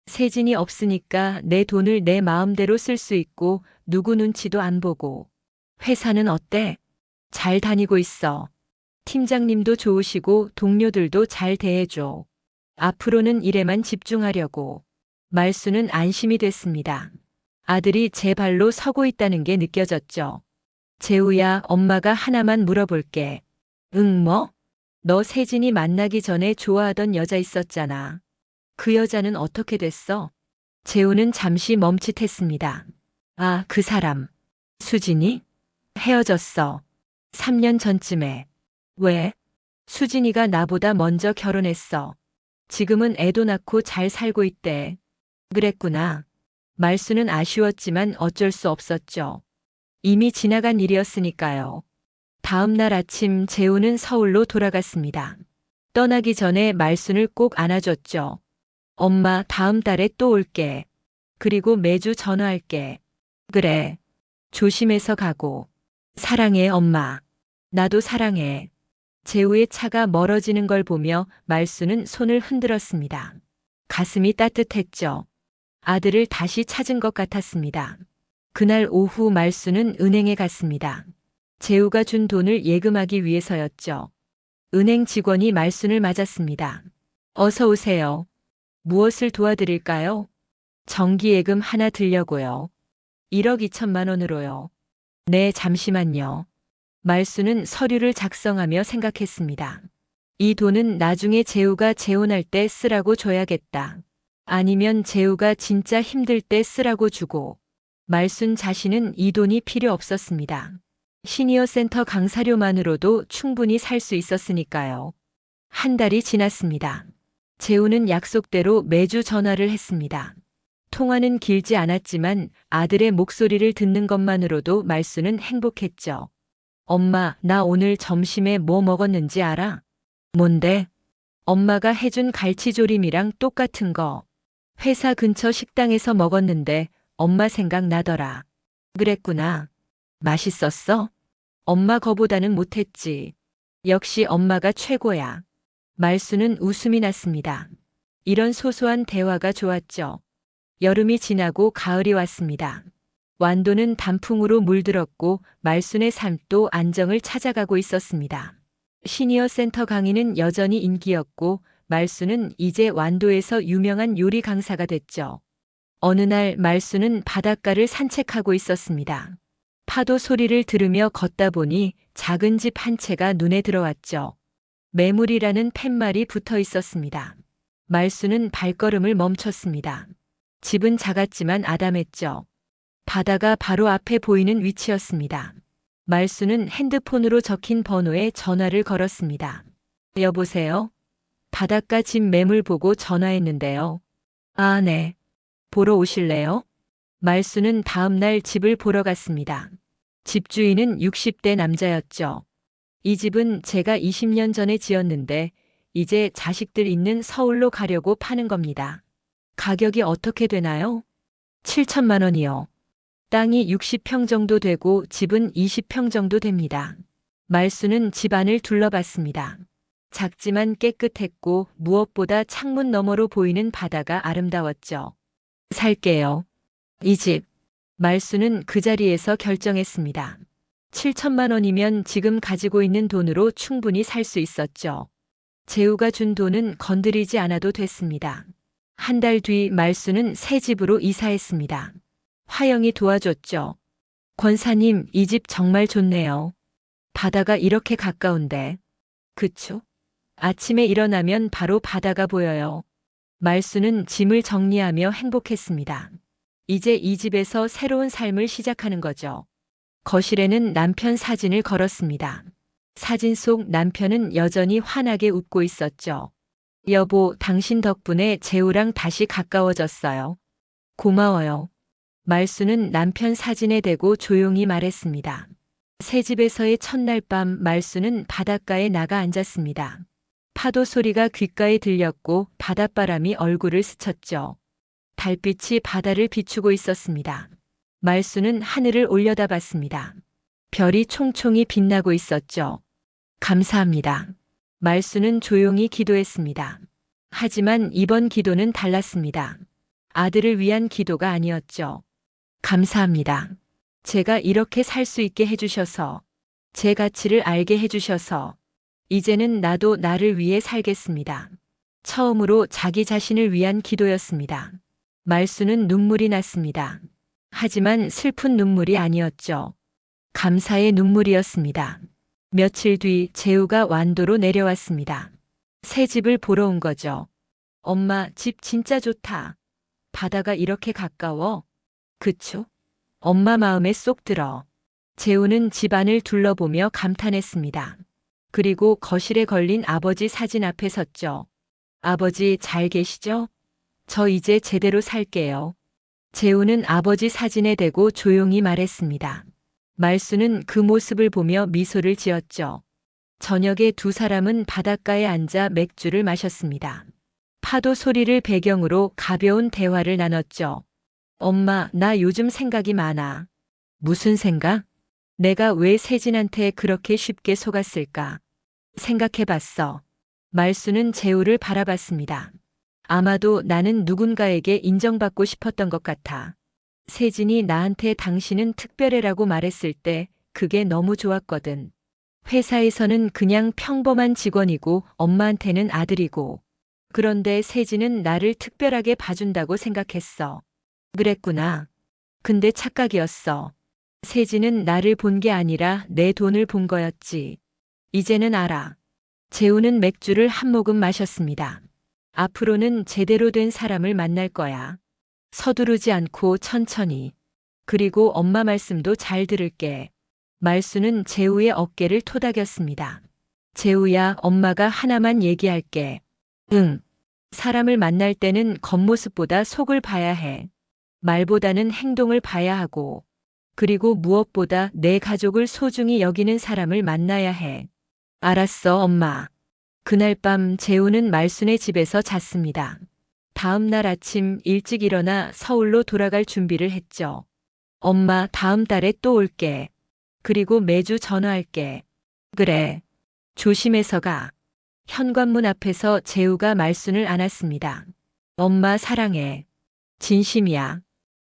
세진이 없으니까 내 돈을 내 마음대로 쓸 수 있고 누구 눈치도 안 보고. 회사는 어때? 잘 다니고 있어. 팀장님도 좋으시고 동료들도 잘 대해줘. 앞으로는 일에만 집중하려고. 말수는 안심이 됐습니다. 아들이 제 발로 서고 있다는 게 느껴졌죠. 재우야, 엄마가 하나만 물어볼게. 응, 뭐? 너 세진이 만나기 전에 좋아하던 여자 있었잖아. 그 여자는 어떻게 됐어? 재우는 잠시 멈칫했습니다. 아, 그 사람. 수진이? 헤어졌어. 3년 전쯤에. 왜? 수진이가 나보다 먼저 결혼했어. 지금은 애도 낳고 잘 살고 있대. 그랬구나. 말수는 아쉬웠지만 어쩔 수 없었죠. 이미 지나간 일이었으니까요. 다음 날 아침 재우는 서울로 돌아갔습니다. 떠나기 전에 말순을 꼭 안아줬죠. 엄마, 다음 달에 또 올게. 그리고 매주 전화할게. 그래. 조심해서 가고. 사랑해, 엄마. 나도 사랑해. 재우의 차가 멀어지는 걸 보며 말수는 손을 흔들었습니다. 가슴이 따뜻했죠. 아들을 다시 찾은 것 같았습니다. 그날 오후 말수는 은행에 갔습니다. 재우가 준 돈을 예금하기 위해서였죠. 은행 직원이 말순을 맞았습니다. 어서 오세요. 무엇을 도와드릴까요? 정기예금 하나 들려고요. 1억 2천만 원으로요. 네, 잠시만요. 말수는 서류를 작성하며 생각했습니다. 이 돈은 나중에 재우가 재혼할 때 쓰라고 줘야겠다. 아니면 재우가 진짜 힘들 때 쓰라고 주고. 말순 자신은 이 돈이 필요 없었습니다. 시니어 센터 강사료만으로도 충분히 살 수 있었으니까요. 한 달이 지났습니다. 재우는 약속대로 매주 전화를 했습니다. 통화는 길지 않았지만 아들의 목소리를 듣는 것만으로도 말수는 행복했죠. 엄마, 나 오늘 점심에 뭐 먹었는지 알아? 뭔데? 엄마가 해준 갈치조림이랑 똑같은 거. 회사 근처 식당에서 먹었는데 엄마 생각나더라. 그랬구나. 맛있었어? 엄마 거보다는 못했지. 역시 엄마가 최고야. 말수는 웃음이 났습니다. 이런 소소한 대화가 좋았죠. 여름이 지나고 가을이 왔습니다. 완도는 단풍으로 물들었고 말순의 삶도 안정을 찾아가고 있었습니다. 시니어 센터 강의는 여전히 인기였고 말수는 이제 완도에서 유명한 요리 강사가 됐죠. 어느 날 말수는 바닷가를 산책하고 있었습니다. 파도 소리를 들으며 걷다 보니 작은 집 한 채가 눈에 들어왔죠. 매물이라는 팻말이 붙어 있었습니다. 말수는 발걸음을 멈췄습니다. 집은 작았지만 아담했죠. 바다가 바로 앞에 보이는 위치였습니다. 말수는 핸드폰으로 적힌 번호에 전화를 걸었습니다. 여보세요? 바닷가 집 매물 보고 전화했는데요. 아, 네. 보러 오실래요? 말수는 다음 날 집을 보러 갔습니다. 집주인은 60대 남자였죠. 이 집은 제가 20년 전에 지었는데 이제 자식들 있는 서울로 가려고 파는 겁니다. 가격이 어떻게 되나요? 7천만 원이요. 땅이 60평 정도 되고 집은 20평 정도 됩니다. 말수는 집 안을 둘러봤습니다. 작지만 깨끗했고 무엇보다 창문 너머로 보이는 바다가 아름다웠죠. 살게요. 이 집. 말수는 그 자리에서 결정했습니다. 7천만 원이면 지금 가지고 있는 돈으로 충분히 살 수 있었죠. 재우가 준 돈은 건드리지 않아도 됐습니다. 한 달 뒤 말수는 새 집으로 이사했습니다. 화영이 도와줬죠. 권사님, 이 집 정말 좋네요. 바다가 이렇게 가까운데. 그쵸? 아침에 일어나면 바로 바다가 보여요. 말수는 짐을 정리하며 행복했습니다. 이제 이 집에서 새로운 삶을 시작하는 거죠. 거실에는 남편 사진을 걸었습니다. 사진 속 남편은 여전히 환하게 웃고 있었죠. 여보, 당신 덕분에 재우랑 다시 가까워졌어요. 고마워요. 말수는 남편 사진에 대고 조용히 말했습니다. 새 집에서의 첫날 밤 말수는 바닷가에 나가 앉았습니다. 파도 소리가 귓가에 들렸고 바닷바람이 얼굴을 스쳤죠. 달빛이 바다를 비추고 있었습니다. 말수는 하늘을 올려다봤습니다. 별이 총총히 빛나고 있었죠. 감사합니다. 말수는 조용히 기도했습니다. 하지만 이번 기도는 달랐습니다. 아들을 위한 기도가 아니었죠. 감사합니다. 제가 이렇게 살 수 있게 해주셔서, 제 가치를 알게 해주셔서, 이제는 나도 나를 위해 살겠습니다. 처음으로 자기 자신을 위한 기도였습니다. 말수는 눈물이 났습니다. 하지만 슬픈 눈물이 아니었죠. 감사의 눈물이었습니다. 며칠 뒤 재우가 완도로 내려왔습니다. 새 집을 보러 온 거죠. 엄마, 집 진짜 좋다. 바다가 이렇게 가까워. 그쵸? 엄마 마음에 쏙 들어. 재우는 집안을 둘러보며 감탄했습니다. 그리고 거실에 걸린 아버지 사진 앞에 섰죠. 아버지 잘 계시죠? 저 이제 제대로 살게요. 재우는 아버지 사진에 대고 조용히 말했습니다. 말수는 그 모습을 보며 미소를 지었죠. 저녁에 두 사람은 바닷가에 앉아 맥주를 마셨습니다. 파도 소리를 배경으로 가벼운 대화를 나눴죠. 엄마, 나 요즘 생각이 많아. 무슨 생각? 내가 왜 세진한테 그렇게 쉽게 속았을까? 생각해봤어. 말수는 재우를 바라봤습니다. 아마도 나는 누군가에게 인정받고 싶었던 것 같아. 세진이 나한테 당신은 특별해라고 말했을 때 그게 너무 좋았거든. 회사에서는 그냥 평범한 직원이고 엄마한테는 아들이고. 그런데 세진은 나를 특별하게 봐준다고 생각했어. 그랬구나. 근데 착각이었어. 세진은 나를 본 게 아니라 내 돈을 본 거였지. 이제는 알아. 재우는 맥주를 한 모금 마셨습니다. 앞으로는 제대로 된 사람을 만날 거야. 서두르지 않고 천천히. 그리고 엄마 말씀도 잘 들을게. 말수는 재우의 어깨를 토닥였습니다. 재우야, 엄마가 하나만 얘기할게. 응. 사람을 만날 때는 겉모습보다 속을 봐야 해. 말보다는 행동을 봐야 하고. 그리고 무엇보다 내 가족을 소중히 여기는 사람을 만나야 해. 알았어, 엄마. 그날 밤 재우는 말순의 집에서 잤습니다. 다음 날 아침 일찍 일어나 서울로 돌아갈 준비를 했죠. 엄마, 다음 달에 또 올게. 그리고 매주 전화할게. 그래. 조심해서 가. 현관문 앞에서 재우가 말순을 안았습니다. 엄마 사랑해. 진심이야.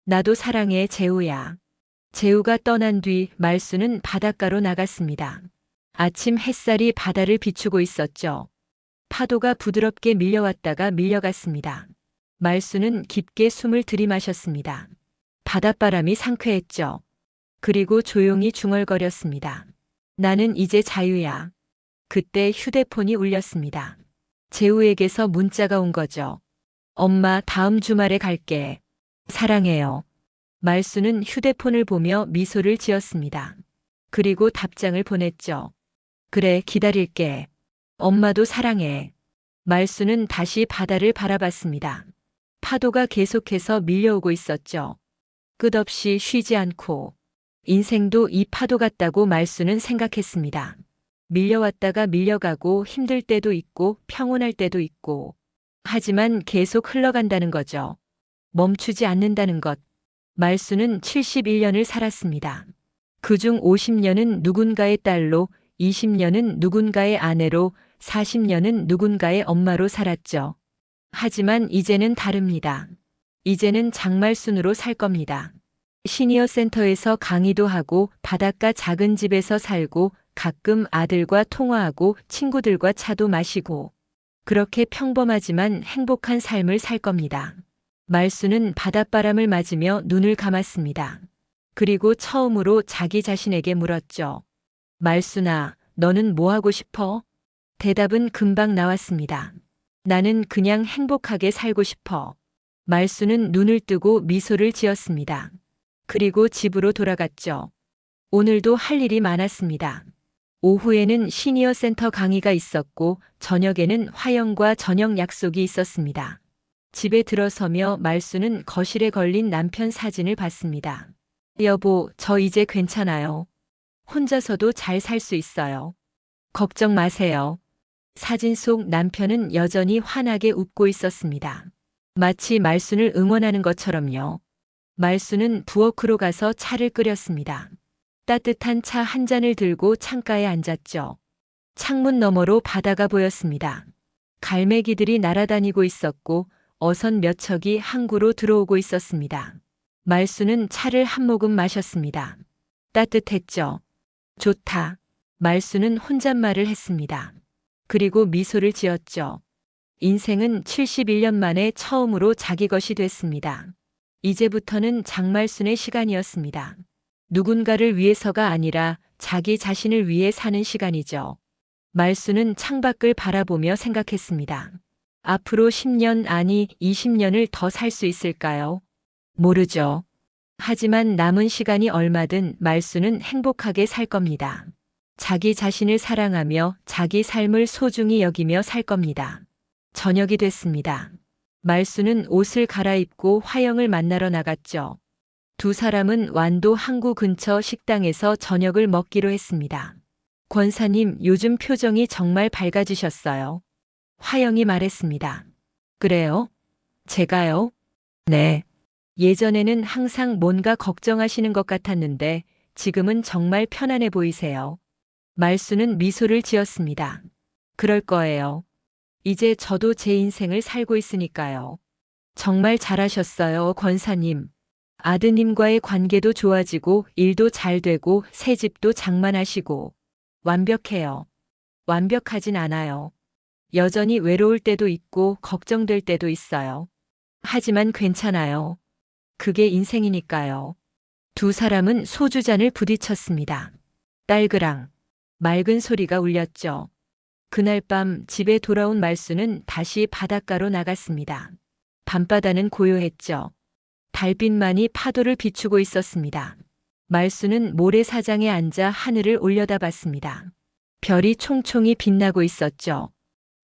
나도 사랑해, 재우야. 재우가 떠난 뒤 말순은 바닷가로 나갔습니다. 아침 햇살이 바다를 비추고 있었죠. 파도가 부드럽게 밀려왔다가 밀려갔습니다. 말순은 깊게 숨을 들이마셨습니다. 바닷바람이 상쾌했죠. 그리고 조용히 중얼거렸습니다. 나는 이제 자유야. 그때 휴대폰이 울렸습니다. 재우에게서 문자가 온 거죠. 엄마, 다음 주말에 갈게. 사랑해요. 말수는 휴대폰을 보며 미소를 지었습니다. 그리고 답장을 보냈죠. 그래, 기다릴게. 엄마도 사랑해. 말수는 다시 바다를 바라봤습니다. 파도가 계속해서 밀려오고 있었죠. 끝없이 쉬지 않고. 인생도 이 파도 같다고 말수는 생각했습니다. 밀려왔다가 밀려가고 힘들 때도 있고 평온할 때도 있고. 하지만 계속 흘러간다는 거죠. 멈추지 않는다는 것. 말수는 71년을 살았습니다. 그중 50년은 누군가의 딸로, 20년은 누군가의 아내로, 40년은 누군가의 엄마로 살았죠. 하지만 이제는 다릅니다. 이제는 장말순으로 살 겁니다. 시니어 센터에서 강의도 하고 바닷가 작은 집에서 살고 가끔 아들과 통화하고 친구들과 차도 마시고 그렇게 평범하지만 행복한 삶을 살 겁니다. 말수는 바닷바람을 맞으며 눈을 감았습니다. 그리고 처음으로 자기 자신에게 물었죠. 말수나, 너는 뭐 하고 싶어? 대답은 금방 나왔습니다. 나는 그냥 행복하게 살고 싶어. 말수는 눈을 뜨고 미소를 지었습니다. 그리고 집으로 돌아갔죠. 오늘도 할 일이 많았습니다. 오후에는 시니어 센터 강의가 있었고 저녁에는 화영과 저녁 약속이 있었습니다. 집에 들어서며 말수는 거실에 걸린 남편 사진을 봤습니다. 여보, 저 이제 괜찮아요. 혼자서도 잘 살 수 있어요. 걱정 마세요. 사진 속 남편은 여전히 환하게 웃고 있었습니다. 마치 말순을 응원하는 것처럼요. 말순은 부엌으로 가서 차를 끓였습니다. 따뜻한 차 한 잔을 들고 창가에 앉았죠. 창문 너머로 바다가 보였습니다. 갈매기들이 날아다니고 있었고 어선 몇 척이 항구로 들어오고 있었습니다. 말순은 차를 한 모금 마셨습니다. 따뜻했죠. 좋다. 말순은 혼잣말을 했습니다. 그리고 미소를 지었죠. 인생은 71년 만에 처음으로 자기 것이 됐습니다. 이제부터는 장말순의 시간이었습니다. 누군가를 위해서가 아니라 자기 자신을 위해 사는 시간이죠. 말순은 창밖을 바라보며 생각했습니다. 앞으로 10년 아니 20년을 더 살 수 있을까요? 모르죠. 하지만 남은 시간이 얼마든 말순은 행복하게 살 겁니다. 자기 자신을 사랑하며 자기 삶을 소중히 여기며 살 겁니다. 저녁이 됐습니다. 말순은 옷을 갈아입고 화영을 만나러 나갔죠. 두 사람은 완도 항구 근처 식당에서 저녁을 먹기로 했습니다. 권사님, 요즘 표정이 정말 밝아지셨어요. 화영이 말했습니다. 그래요? 제가요? 네. 예전에는 항상 뭔가 걱정하시는 것 같았는데 지금은 정말 편안해 보이세요. 말순은 미소를 지었습니다. 그럴 거예요. 이제 저도 제 인생을 살고 있으니까요. 정말 잘하셨어요, 권사님. 아드님과의 관계도 좋아지고 일도 잘 되고 새 집도 장만하시고 완벽해요. 완벽하진 않아요. 여전히 외로울 때도 있고 걱정될 때도 있어요. 하지만 괜찮아요. 그게 인생이니까요. 두 사람은 소주잔을 부딪혔습니다. 딸그랑 맑은 소리가 울렸죠. 그날 밤 집에 돌아온 말순은 다시 바닷가로 나갔습니다. 밤바다는 고요했죠. 달빛만이 파도를 비추고 있었습니다. 말순은 모래사장에 앉아 하늘을 올려다봤습니다. 별이 총총히 빛나고 있었죠.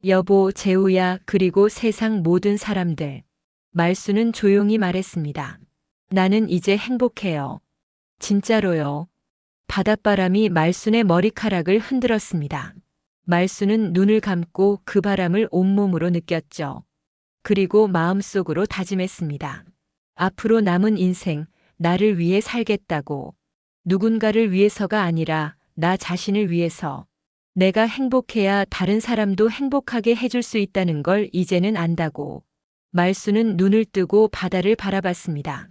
여보, 재우야, 그리고 세상 모든 사람들. 말순은 조용히 말했습니다. 나는 이제 행복해요. 진짜로요. 바닷바람이 말순의 머리카락을 흔들었습니다. 말순은 눈을 감고 그 바람을 온몸으로 느꼈죠. 그리고 마음속으로 다짐했습니다. 앞으로 남은 인생, 나를 위해 살겠다고. 누군가를 위해서가 아니라 나 자신을 위해서. 내가 행복해야 다른 사람도 행복하게 해줄 수 있다는 걸 이제는 안다고. 말순은 눈을 뜨고 바다를 바라봤습니다.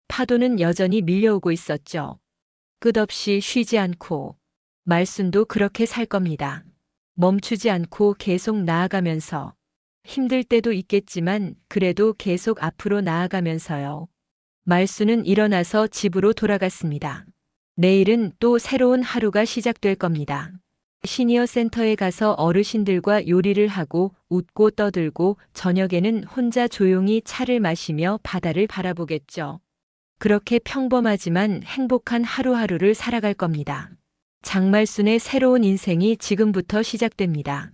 파도는 여전히 밀려오고 있었죠. 끝없이 쉬지 않고. 말순도 그렇게 살 겁니다. 멈추지 않고 계속 나아가면서. 힘들 때도 있겠지만 그래도 계속 앞으로 나아가면서요. 말순은 일어나서 집으로 돌아갔습니다. 내일은 또 새로운 하루가 시작될 겁니다. 시니어 센터에 가서 어르신들과 요리를 하고 웃고 떠들고 저녁에는 혼자 조용히 차를 마시며 바다를 바라보겠죠. 그렇게 평범하지만 행복한 하루하루를 살아갈 겁니다. 장말순의 새로운 인생이 지금부터 시작됩니다.